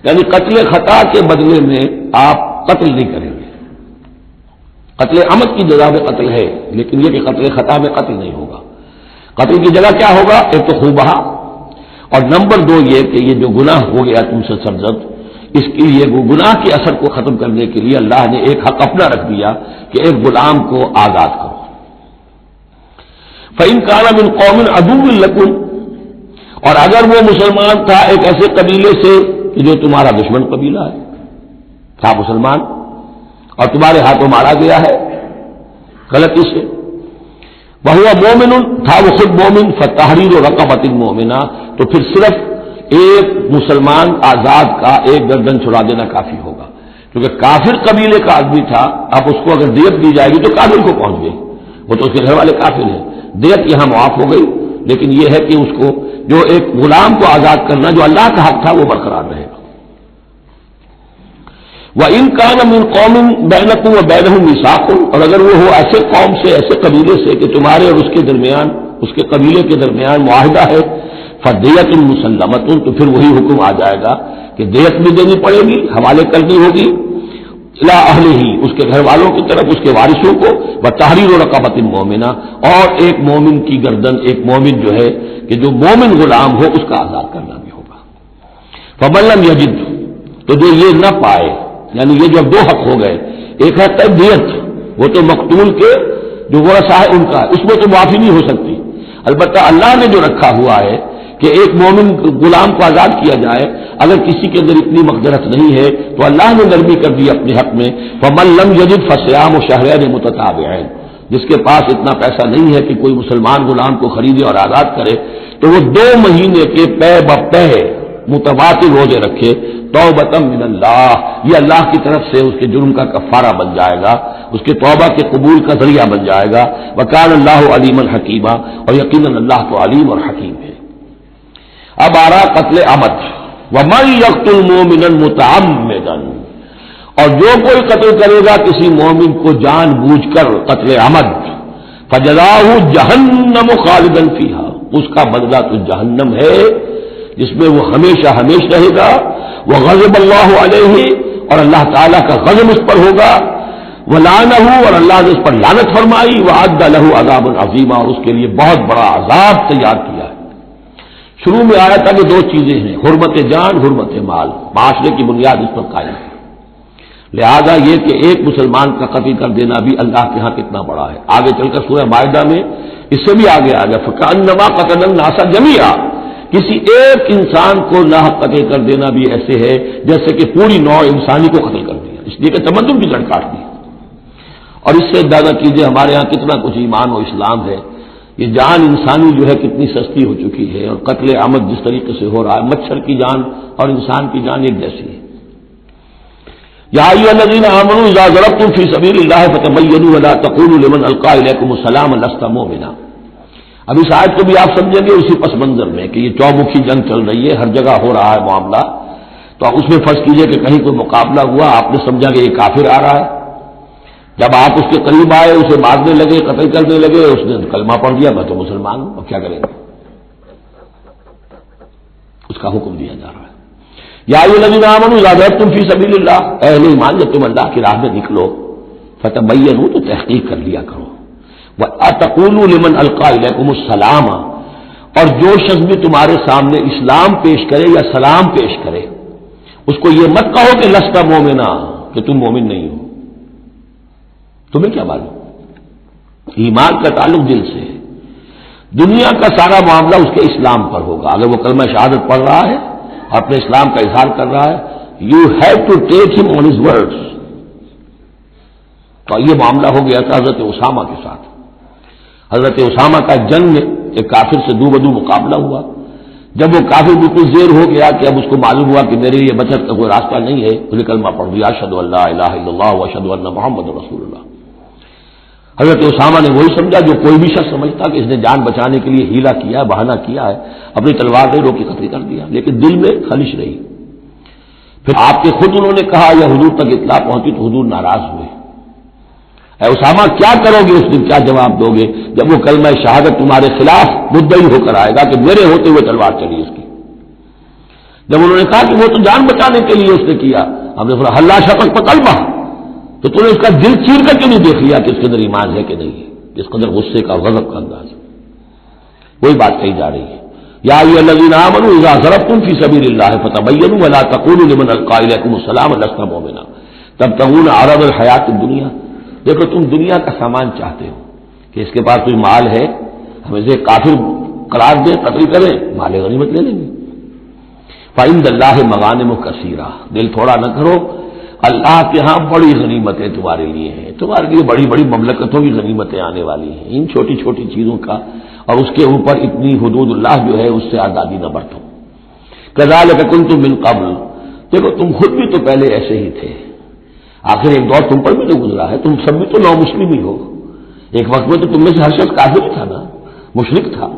یعنی قتل خطا کے بدلے میں آپ قتل نہیں کریں گے، قتل عمد کی جزا میں قتل ہے، لیکن یہ کہ قتل خطا میں قتل نہیں ہوگا۔ قتل کی جگہ کیا ہوگا؟ ایک تو خوب بہا، اور نمبر 2 یہ کہ یہ جو گناہ ہو گیا تم سے سرزد، اس کے لیے وہ گناہ کے اثر کو ختم کرنے کے لیے اللہ نے ایک حق اپنا رکھ دیا کہ ایک غلام کو آزاد کرو۔ فَإِن كَانَ مِن قَوْمٍ عَدُوٍّ لَكُمْ، اور اگر وہ مسلمان تھا ایک ایسے قبیلے سے کہ جو تمہارا دشمن قبیلہ ہے، تھا مسلمان اور تمہارے ہاتھوں مارا گیا ہے غلطی سے، وَهُوَ مُؤْمِنٌ، تھا وہ خود مومن، فَتَحْرِيرُ رَقَبَةٍ مُؤْمِنَةٍ، تو پھر صرف ایک مسلمان آزاد کا ایک گردن چھڑا دینا کافی ہوگا، کیونکہ کافر قبیلے کا آدمی تھا، اب اس کو اگر دیت دی جائے گی تو کافر کو پہنچ گئی، وہ تو اس کے گھر والے کافر ہیں، دیت یہاں معاف ہو گئی، لیکن یہ ہے کہ اس کو جو ایک غلام کو آزاد کرنا جو اللہ کا حق تھا وہ برقرار رہے گا۔ وَإِن كَانَ مِن قَوْمٍ بَيْنَكُمْ وَبَيْنَهُم مِيثَاقٌ، اور اگر وہ ہو ایسے قوم سے، ایسے قبیلے سے کہ تمہارے اور اس کے درمیان، اس کے قبیلے کے درمیان معاہدہ ہے، فَدِيَةٌ مُسَلَّمَةٌ، تو پھر وہی حکم آ جائے گا کہ دیت بھی دینی پڑے گی، حوالے کرنی ہوگی، الی اہلہ، اس کے گھر والوں کی طرف، اس کے وارثوں کو، وتحریر رقبۃ مؤمنہ، اور ایک مومن کی گردن، ایک مومن جو ہے کہ جو مومن غلام ہو اس کا آزاد کرنا بھی ہوگا۔ فمن لم یجد، تو جو یہ نہ پائے، یعنی یہ جو اب 2 حق ہو گئے، ایک ہے دیت، وہ تو مقتول کے جو ورثہ ہے ان کا ہے، اس میں تو معافی نہیں ہو سکتی، البتہ اللہ نے جو رکھا ہوا ہے کہ ایک مومن غلام کو آزاد کیا جائے، اگر کسی کے اندر اتنی مقدرت نہیں ہے تو اللہ نے نرمی کر دی اپنے حق میں، فمن لم یجد فصیام شہرین متتابعین، جس کے پاس اتنا پیسہ نہیں ہے کہ کوئی مسلمان غلام کو خریدے اور آزاد کرے تو وہ 2 مہینے کے پے بپے متواتر روزے رکھے، توبۃ من اللہ، یہ اللہ کی طرف سے اس کے جرم کا کفارہ بن جائے گا، اس کے توبہ کے قبول کا ذریعہ بن جائے گا، وکان اللہ علیما حکیما، اور یقیناً اللہ تو علیم اور حکیم ہے۔ اب آ رہا قتل عمد، ومن یقتل مؤمنا متعمدا، اور جو کوئی قتل کرے گا کسی مومن کو جان بوجھ کر قتل عمد، فجزاؤہ جہنم خالدا فیہا، اس کا بدلہ تو جہنم ہے جس میں وہ ہمیشہ ہمیشہ رہے گا، وغضب اللہ علیہ، اور اللہ تعالیٰ کا غضب اس پر ہوگا، ولعنہ، اور اللہ نے اس پر لعنت فرمائی، وعد لہ عذاب عظیما، اور اس کے لیے بہت بڑا عذاب تیار کیا ہے۔ شروع میں آیا تھا کہ 2 چیزیں ہیں، حرمت جان، حرمت مال، معاشرے کی بنیاد اس پر قائم ہے، لہذا یہ کہ ایک مسلمان کا قتل کر دینا بھی اللہ کے ہاں کتنا بڑا ہے۔ آگے چل کر سورہ مائدہ میں اس سے بھی آگے آ گیا، فکأنما قتل الناس جميعا، کسی ایک انسان کو ناحق قتل کر دینا بھی ایسے ہے جیسے کہ پوری نوع انسانی کو قتل کر دیا، اس لیے کہ تمدن کی جڑ کاٹ دی۔ اور اس سے اندازہ کیجیے ہمارے ہاں کتنا کچھ ایمان و اسلام ہے، یہ جان انسانی جو ہے کتنی سستی ہو چکی ہے، اور قتل عمد جس طریقے سے ہو رہا ہے، مچھر کی جان اور انسان کی جان ایک جیسی ہے۔ یا ایھا الذین آمنوا اذا ضربتم فی سبیل اللہ فتبینوا ولا تقولوا لمن القی الیکم السلام لست مؤمنا۔ اب اس آیت کو بھی آپ سمجھیں گے اسی پس منظر میں کہ یہ چومکھی جنگ چل رہی ہے، ہر جگہ ہو رہا ہے معاملہ، تو آپ اس میں فرض کیجئے کہ کہیں کوئی مقابلہ ہوا، آپ نے سمجھا کہ یہ کافر آ رہا ہے، جب آپ اس کے قریب آئے، اسے مارنے لگے، قتل کرنے لگے، اس نے کلمہ پڑھ دیا میں تو مسلمان ہوں، اب کیا کریں گے؟ اس کا حکم دیا جا رہا ہے، یا ایھا الذین آمنوا اذا ضربتم فی سبیل اللہ، اہل ایمان جب تم اللہ کی راہ میں نکلو، فتبینوا، تو تحقیق کر لیا کرو، وَأَتَقُولُوا لِمَنْ أَلْقَى إِلَيْكُمُ السَّلَامَ، اور جو شخص بھی تمہارے سامنے اسلام پیش کرے یا سلام پیش کرے اس کو یہ مت کہو کہ لست مومنا، کہ تم مومن نہیں ہو، تمہیں کیا معلوم؟ ایمان کا تعلق دل سے ہے، دنیا کا سارا معاملہ اس کے اسلام پر ہوگا۔ اگر وہ کلمہ شہادت پڑھ رہا ہے اور اپنے اسلام کا اظہار کر رہا ہے، یو ہیو ٹو ٹیک ہم آن ہز ورڈز۔ تو یہ معاملہ ہو گیا تھا حضرت اسامہ کے ساتھ، حضرت اسامہ کا جنگ میں ایک کافر سے دو بدو مقابلہ ہوا، جب وہ کافر بالکل زیر ہو گیا کہ اب اس کو معلوم ہوا کہ میرے لیے بچت کا کوئی راستہ نہیں ہے، تو کلمہ پڑھ دیا، اشہد ان لا الہ الا اللہ واشہد ان محمد رسول اللہ۔ حضرت اسامہ نے وہی سمجھا جو کوئی بھی شخص سمجھتا کہ اس نے جان بچانے کے لیے ہیلا کیا ہے، بہانہ کیا ہے، اپنی تلوار نے روک کے قتل کر دیا، لیکن دل میں خلش رہی۔ پھر آپ کے خود انہوں نے کہا یا حضور تک اطلاع پہنچی تو حضور ناراض ہوئے، اے اسامہ کیا کرو گے اس دن، کیا جواب دو گے جب وہ کلمہ شہادت تمہارے خلاف مدعی ہو کر آئے گا کہ میرے ہوتے ہوئے تلوار چلی اس کی؟ جب انہوں نے کہا کہ وہ تو جان بچانے کے لیے اس نے کیا، ہم نے فرمایا حلا شفق پکلمہ، تو تم نے اس کا دل چیر کر کے نہیں دیکھ لیا کہ اس کے اندر ایمان ہے کہ نہیں ہے؟ جس قدر غصے کا غضب کا انداز ہے، وہی بات کہی جا رہی ہے. یا ایھا الذین آمنوا اذا ضربتم فی سبیل اللہ فتبینوا ولا تقولوا لمن القى الیکم السلام لست مؤمنا تبتغون عرض الحیات الدنیا. دیکھو تم دنیا کا سامان چاہتے ہو کہ اس کے پاس کوئی مال ہے، ہم اسے کافر قرار دیں، قتل کریں، مال غنیمت لے لیں گے. فعند اللہ مغانم کثیرہ، دل تھوڑا نہ کرو، اللہ کے ہاں بڑی غنیمتیں تمہارے لیے ہیں، تمہارے لیے بڑی بڑی مملکتوں کی غنیمتیں آنے والی ہیں. ان چھوٹی چھوٹی چیزوں کا اور اس کے اوپر اتنی حدود اللہ جو ہے اس سے آزادی نہ برتو. کذالک کنتم من قبل، دیکھو تم خود بھی تو پہلے ایسے ہی تھے، آخر ایک دور تم پر بھی تو گزرا ہے، تم سب بھی تو نو مسلم ہی ہو. ایک وقت میں تو تم میں سے ہر شخص کافر ہی تھا نا، مشرک تھا.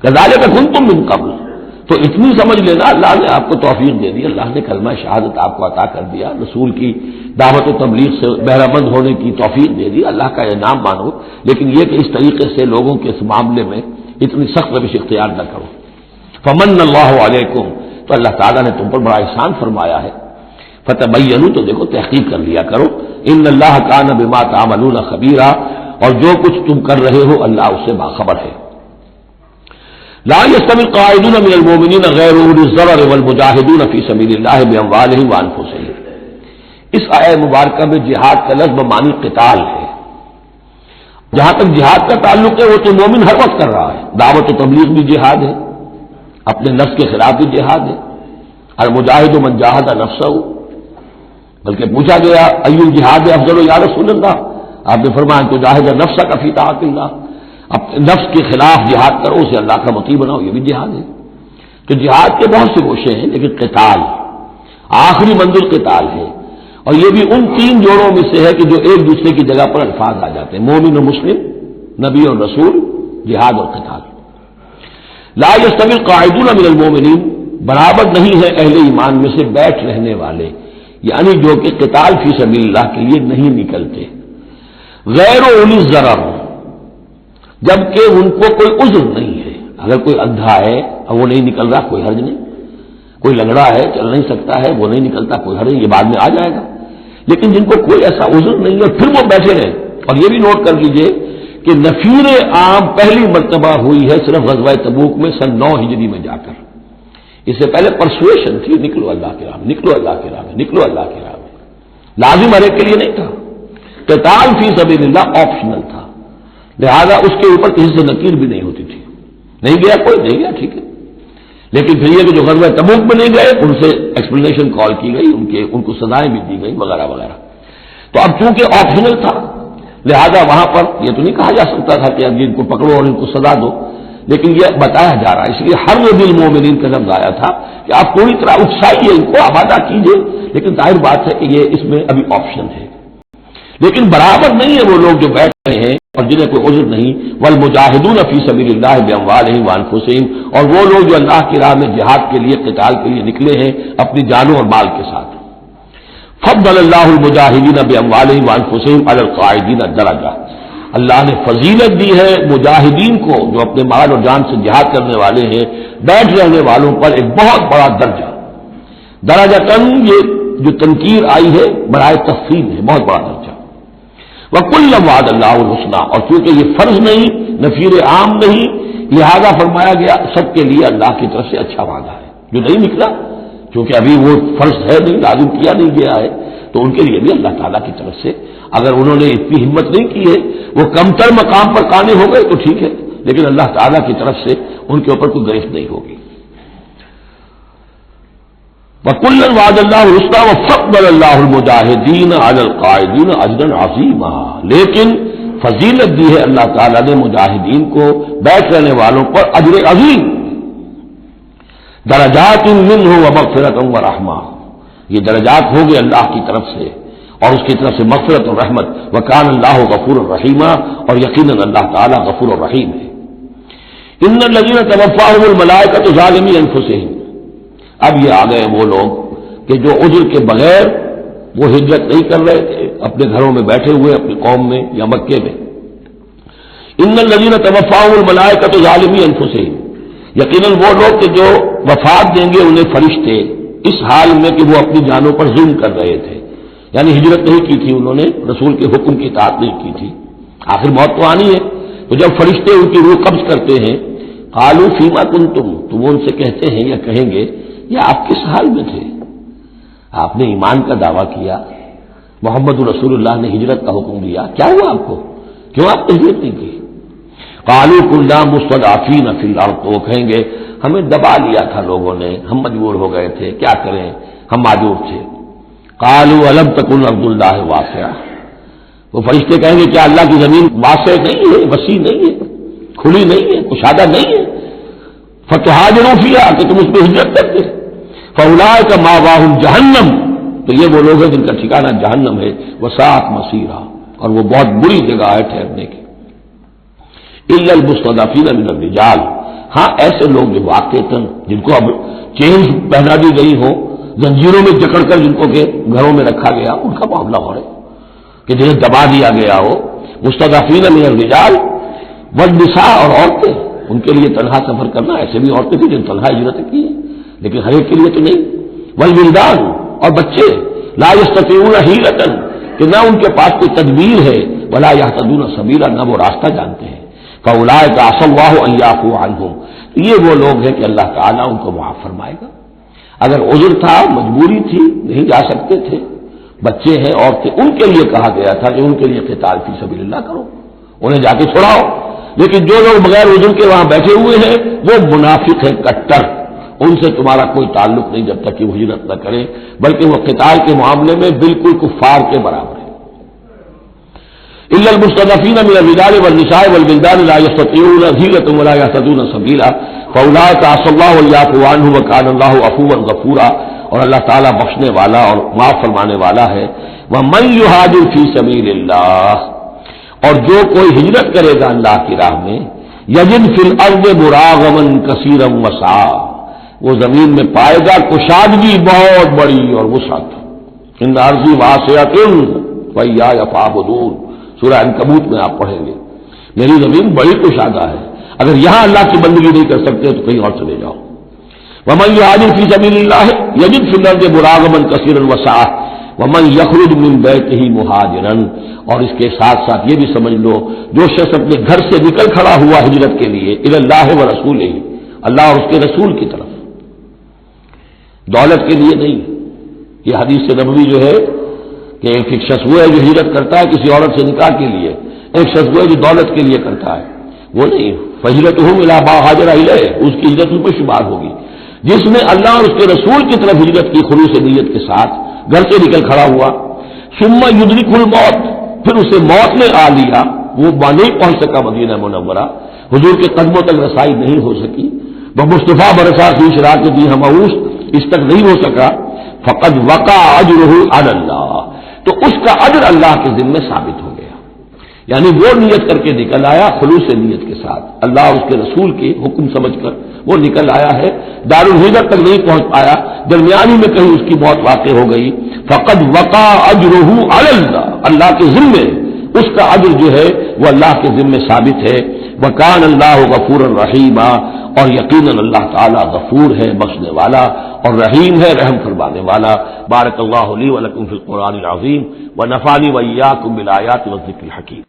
کذالک کنتم من قبل، تو اتنی سمجھ لینا اللہ نے آپ کو توفیق دے دی، اللہ نے کلمہ شہادت آپ کو عطا کر دیا، رسول کی دعوت و تبلیغ سے بہرہ مند ہونے کی توفیق دے دی، اللہ کا انعام مانو. لیکن یہ کہ اس طریقے سے لوگوں کے اس معاملے میں اتنی سخت روش اختیار نہ کرو. فمن اللہ علیکم، تو اللہ تعالیٰ نے تم پر بڑا احسان فرمایا ہے. فتبینوا، تو دیکھو تحقیق کر لیا کرو. ان اللہ کان بما تعملون خبیرا، اور جو کچھ تم کر رہے ہو اللہ اس سے باخبر ہے. لا يستوي القاعدون من المؤمنین غیر اولی الضرر والمجاہدون فی سبیل اللہ باموالہم وانفسہم. اس آیہ مبارکہ میں جہاد کا لفظ بمعنی قتال ہے. جہاں تک جہاد کا تعلق ہے وہ تو مومن ہر وقت کر رہا ہے، دعوت و تبلیغ بھی جہاد ہے، اپنے نفس کے خلاف بھی جہاد ہے. المجاہد من جاہد نفسہ، بلکہ پوچھا گیا ای الجہاد افضل یا رسول اللہ، آپ نے فرمایا تو جاہد نفسہ کا فی طاعت اللہ، اپنے نفس کے خلاف جہاد کرو، اسے اللہ کا مطیع بناؤ، یہ بھی جہاد ہے. تو جہاد کے بہت سے گوشے ہیں، لیکن قتال آخری منزل قتال ہے. اور یہ بھی ان تین جوڑوں میں سے ہے کہ جو ایک دوسرے کی جگہ پر الفاظ آ جاتے ہیں، مومن و مسلم، نبی اور رسول، جہاد اور قتال. لا يستوي القاعدون من المؤمنین، برابر نہیں ہے اہل ایمان میں سے بیٹھ رہنے والے، یعنی جو کہ قتال فی سبیل اللہ کے لیے نہیں نکلتے. غیر اولی الضرر، جبکہ ان کو کوئی عذر نہیں ہے. اگر کوئی اندھا ہے اور وہ نہیں نکل رہا، کوئی حرج نہیں. کوئی لنگڑا ہے چل نہیں سکتا ہے، وہ نہیں نکلتا، کوئی حرج نہیں، یہ بعد میں آ جائے گا. لیکن جن کو کوئی ایسا عذر نہیں ہے پھر وہ بیٹھے رہے. اور یہ بھی نوٹ کر لیجئے کہ نفیر عام پہلی مرتبہ ہوئی ہے صرف غزوہ تبوک میں سن 9 ہجری میں جا کر. اس سے پہلے پرسویشن تھی، نکلو اللہ کے راہ میں، نکلو اللہ کے راہ میں، نکلو اللہ کے راہ میں. لازم ہر ایک کے لیے نہیں تھا. قتال فی سبیل اللہ آپشنل تھا، لہذا اس کے اوپر کسی سے نکیر بھی نہیں ہوتی تھی. نہیں گیا کوئی، نہیں گیا ٹھیک ہے. لیکن پھر یہ کہ جو غزوہ تبوک میں نہیں گئے ان سے ایکسپلینیشن کال کی گئی، ان کو سزائیں بھی دی گئی وغیرہ وغیرہ. تو اب چونکہ آپشنل تھا لہذا وہاں پر یہ تو نہیں کہا جا سکتا تھا کہ اب ان کو پکڑو اور ان کو سزا دو، لیکن یہ بتایا جا رہا ہے. اس لیے ہر وہ بالمؤمنین کا لفظ آیا تھا کہ آپ پوری طرح اکسائیے، ان کو آبادہ کیجیے. لیکن ظاہر بات ہے کہ یہ اس میں ابھی آپشن ہے. لیکن برابر نہیں ہے وہ لوگ جو بیٹھ رہے ہیں اور جنہیں کوئی عذر نہیں. والمجاہدون فی سبیل اللہ باموالہم وانفسہم، اور وہ لوگ جو اللہ کی راہ میں جہاد کے لیے، قتال کے لیے نکلے ہیں اپنی جانوں اور مال کے ساتھ. فضل اللہ المجاہدین باموالہم وانفسہم علی القاعدین درجہ، اللہ نے فضیلت دی ہے مجاہدین کو جو اپنے مال اور جان سے جہاد کرنے والے ہیں، بیٹھ رہنے والوں پر ایک بہت بڑا درجہ. درجہ یہ جو تنکیر آئی ہے برائے تفصیل ہے، بہت بڑا درجہ. وَكُلًّا وَعَدَ اللَّهُ الْحُسْنَىٰ، اور چونکہ یہ فرض نہیں، نفیر عام نہیں، لہذا فرمایا گیا سب کے لیے اللہ کی طرف سے اچھا وعدہ ہے. جو نہیں نکلا چونکہ ابھی وہ فرض ہے نہیں، لازم کیا نہیں گیا ہے، تو ان کے لیے بھی اللہ تعالیٰ کی طرف سے، اگر انہوں نے اتنی ہمت نہیں کی ہے، وہ کمتر مقام پر قانے ہو گئے تو ٹھیک ہے، لیکن اللہ تعالیٰ کی طرف سے ان کے اوپر کوئی گرفت نہیں ہوگی. وَكُلًّا وَعَدَ اللَّهُ الْحُسْنَىٰ وَفَضَّلَ اللَّهُ الْمُجَاهِدِينَ عَلَى الْقَاعِدِينَ أَجْرًا عَظِيمًا، لیکن فضیلت دی ہے اللہ تعالیٰ نے مجاہدین کو بیٹھ رہنے والوں پر اجر عظیم. درجات منہ ومغفرۃ ورحمہ، یہ درجات ہوں گے اللہ کی طرف سے اور اس کی طرف سے مغفرت اور رحمت. وکان اللہ غفور الرحیم، اور یقیناً اللہ تعالیٰ غفور الرحیم ہے. ان الذین توفاهم الملائکۃ ظالمی انفسہم، اب یہ آ گئے وہ لوگ کہ جو عذر کے بغیر وہ ہجرت نہیں کر رہے تھے، اپنے گھروں میں بیٹھے ہوئے اپنی قوم میں یا مکے میں. ان الذین توفاهم الملائکۃ ظالمی انفسہم، یقیناً وہ لوگ کہ جو وفات دیں گے انہیں فرشتے اس حال میں کہ وہ اپنی جانوں پر ظلم کر رہے تھے. یعنی ہجرت نہیں کی تھی انہوں نے، رسول کے حکم کی اطاعت نہیں کی تھی، آخر موت تو آنی ہے۔ تو جب فرشتے ان کی روح قبض کرتے ہیں، قالوا فیما کنتم، تو وہ ان سے کہتے ہیں یا کہیں گے یہ آپ کس حال میں تھے؟ آپ نے ایمان کا دعویٰ کیا، محمد رسول اللہ نے ہجرت کا حکم دیا، کیا ہوا آپ کو؟ کیوں آپ نے ہجرت نہیں کی؟ قالوا كنا مستضعفين في الارض، تو وہ کہیں گے ہمیں دبا لیا تھا لوگوں نے، ہم مجبور ہو گئے تھے، کیا کریں، ہم معذور تھے۔ قالوا الم تكن ارض الله واسعة، وہ فرشتے کہیں گے کیا اللہ کی زمین واسع نہیں ہے، وسیع نہیں ہے، کھلی نہیں ہے، کشادہ نہیں ہے؟ فتهاجروا فيها، کہ تم اس میں ہجرت کرتے۔ فاولئک مأواهم جہنم، تو یہ وہ لوگ ہیں جن کا ٹھکانہ جہنم ہے، وساءت مصیرا، اور وہ بہت بری جگہ ہے ٹھہرنے کی۔ الا المستضعفین من الرجال، ہاں ایسے لوگ جو واقعتاً جن کو اب چینز پہنا دی گئی ہو، زنجیروں میں جکڑ کر جن کو کہ گھروں میں رکھا گیا، ان کا معاملہ ہو رہا ہے کہ جنہیں دبا دیا گیا ہو۔ مستضعفین من الرجال والنساء، اور عورتیں، ان کے لیے تنہا سفر کرنا، ایسے بھی عورتیں تھیں جن تنہا ہجرت کی ہے، لیکن ہر ایک کے لیے تو نہیں۔ والولدان، اور بچے، لا یستطیعون حیلۃ، کہ نہ ان کے پاس کوئی تدبیر ہے، ولا یہتدون سبیلا، نہ وہ راستہ جانتے ہیں۔ فاولئک عسى الله ان يعفو عنهم، یہ وہ لوگ ہیں کہ اللہ تعالیٰ ان کو معاف فرمائے گا۔ اگر عذر تھا، مجبوری تھی، نہیں جا سکتے تھے، بچے ہیں، عورتیں، ان کے لیے کہا گیا تھا کہ ان کے لیے قتال فی سبیل اللہ کرو، انہیں جا کے چھڑاؤ۔ لیکن جو لوگ بغیر عذر کے وہاں بیٹھے ہوئے ہیں وہ منافق ہیں کٹر، ان سے تمہارا کوئی تعلق نہیں جب تک کہ وہ ہجرت نہ کرے، بلکہ وہ قتال کے معاملے میں بالکل کفار کے برابر ہے۔ الا المستضعفین من الرجال والنساء والولدان لا يستطيعون حیلۃ ولا يهتدون سبیلا فاولئک عسى الله ان يعفو عنهم وكان الله عفوا غفورا، اور اللہ تعالیٰ بخشنے والا اور معاف فرمانے والا ہے۔ ومن يهاجر في سبيل الله، اور جو کوئی ہجرت کرے گا اللہ کی راہ میں، یجد فی الارض مراغما کثیرا وسعا، وہ زمین میں پائے گا کشادگی بہت بڑی اور وسعت۔ ان ارضی واسعۃ فإیایا فاعبدون، سورہ عنکبوت میں آپ پڑھیں گے، میری زمین بڑی کشادہ ہے، اگر یہاں اللہ کی بندگی نہیں کر سکتے تو کہیں اور چلے جاؤ۔ ومن یہاجر فی سبیل اللہ یجد فی الارض مراغما کثیرا وسعا ومن یخرج من بیتہ مہاجرا، اور اس کے ساتھ ساتھ یہ بھی سمجھ لو جو شخص اپنے گھر سے نکل کھڑا ہوا ہجرت کے لیے الی اللہ ورسولہ، اللہ اور اس کے رسول کی طرف، دولت کے لیے نہیں۔ یہ حدیث نبوی جو ہے کہ ایک شخص وہ ہے جو ہجرت کرتا ہے کسی عورت سے نکاح کے لیے، ایک شخص وہ ہے جو دولت کے لیے کرتا ہے، وہ نہیں۔ فہجرتہم الی ما ہاجر الیہ، اس کی ہجرت ان کو شمار ہوگی۔ جس نے اللہ اور اس کے رسول کی طرف ہجرت کی خلوص نیت کے ساتھ، گھر سے نکل کھڑا ہوا، ثم یدرکہ الموت، پھر اسے موت نے آ لیا، وہ نہیں پہنچ سکا مدینہ منورہ، حضور کے قدموں تک رسائی نہیں ہو سکی، بمصطفیٰ برسا فی شراکتی ہمعوش، اس تک نہیں ہو سکا، فقد وقع اجرہ علی اللہ، تو اس کا اجر اللہ کے ذمے ثابت ہو گیا۔ یعنی وہ نیت کر کے نکل آیا خلوص نیت کے ساتھ، اللہ اور اس کے رسول کے حکم سمجھ کر وہ نکل آیا ہے، دارالہجرت تک نہیں پہنچ پایا، درمیانی میں کہیں اس کی موت واقع ہو گئی، فقد وقع اجرہ علی اللہ، اللہ کے ذمے اس کا اجر جو ہے وہ اللہ کے ذمے ثابت ہے۔ وکان اللہ غفور الرحیم، اور یقیناً اللہ تعالیٰ غفور ہے، بخشنے والا، اور رحیم ہے، رحم فرمانے والا۔ بارک اللہ لی ولکم فی القرآن العظیم ونفعنی وإیاکم بالآیات والذکر الحکیم۔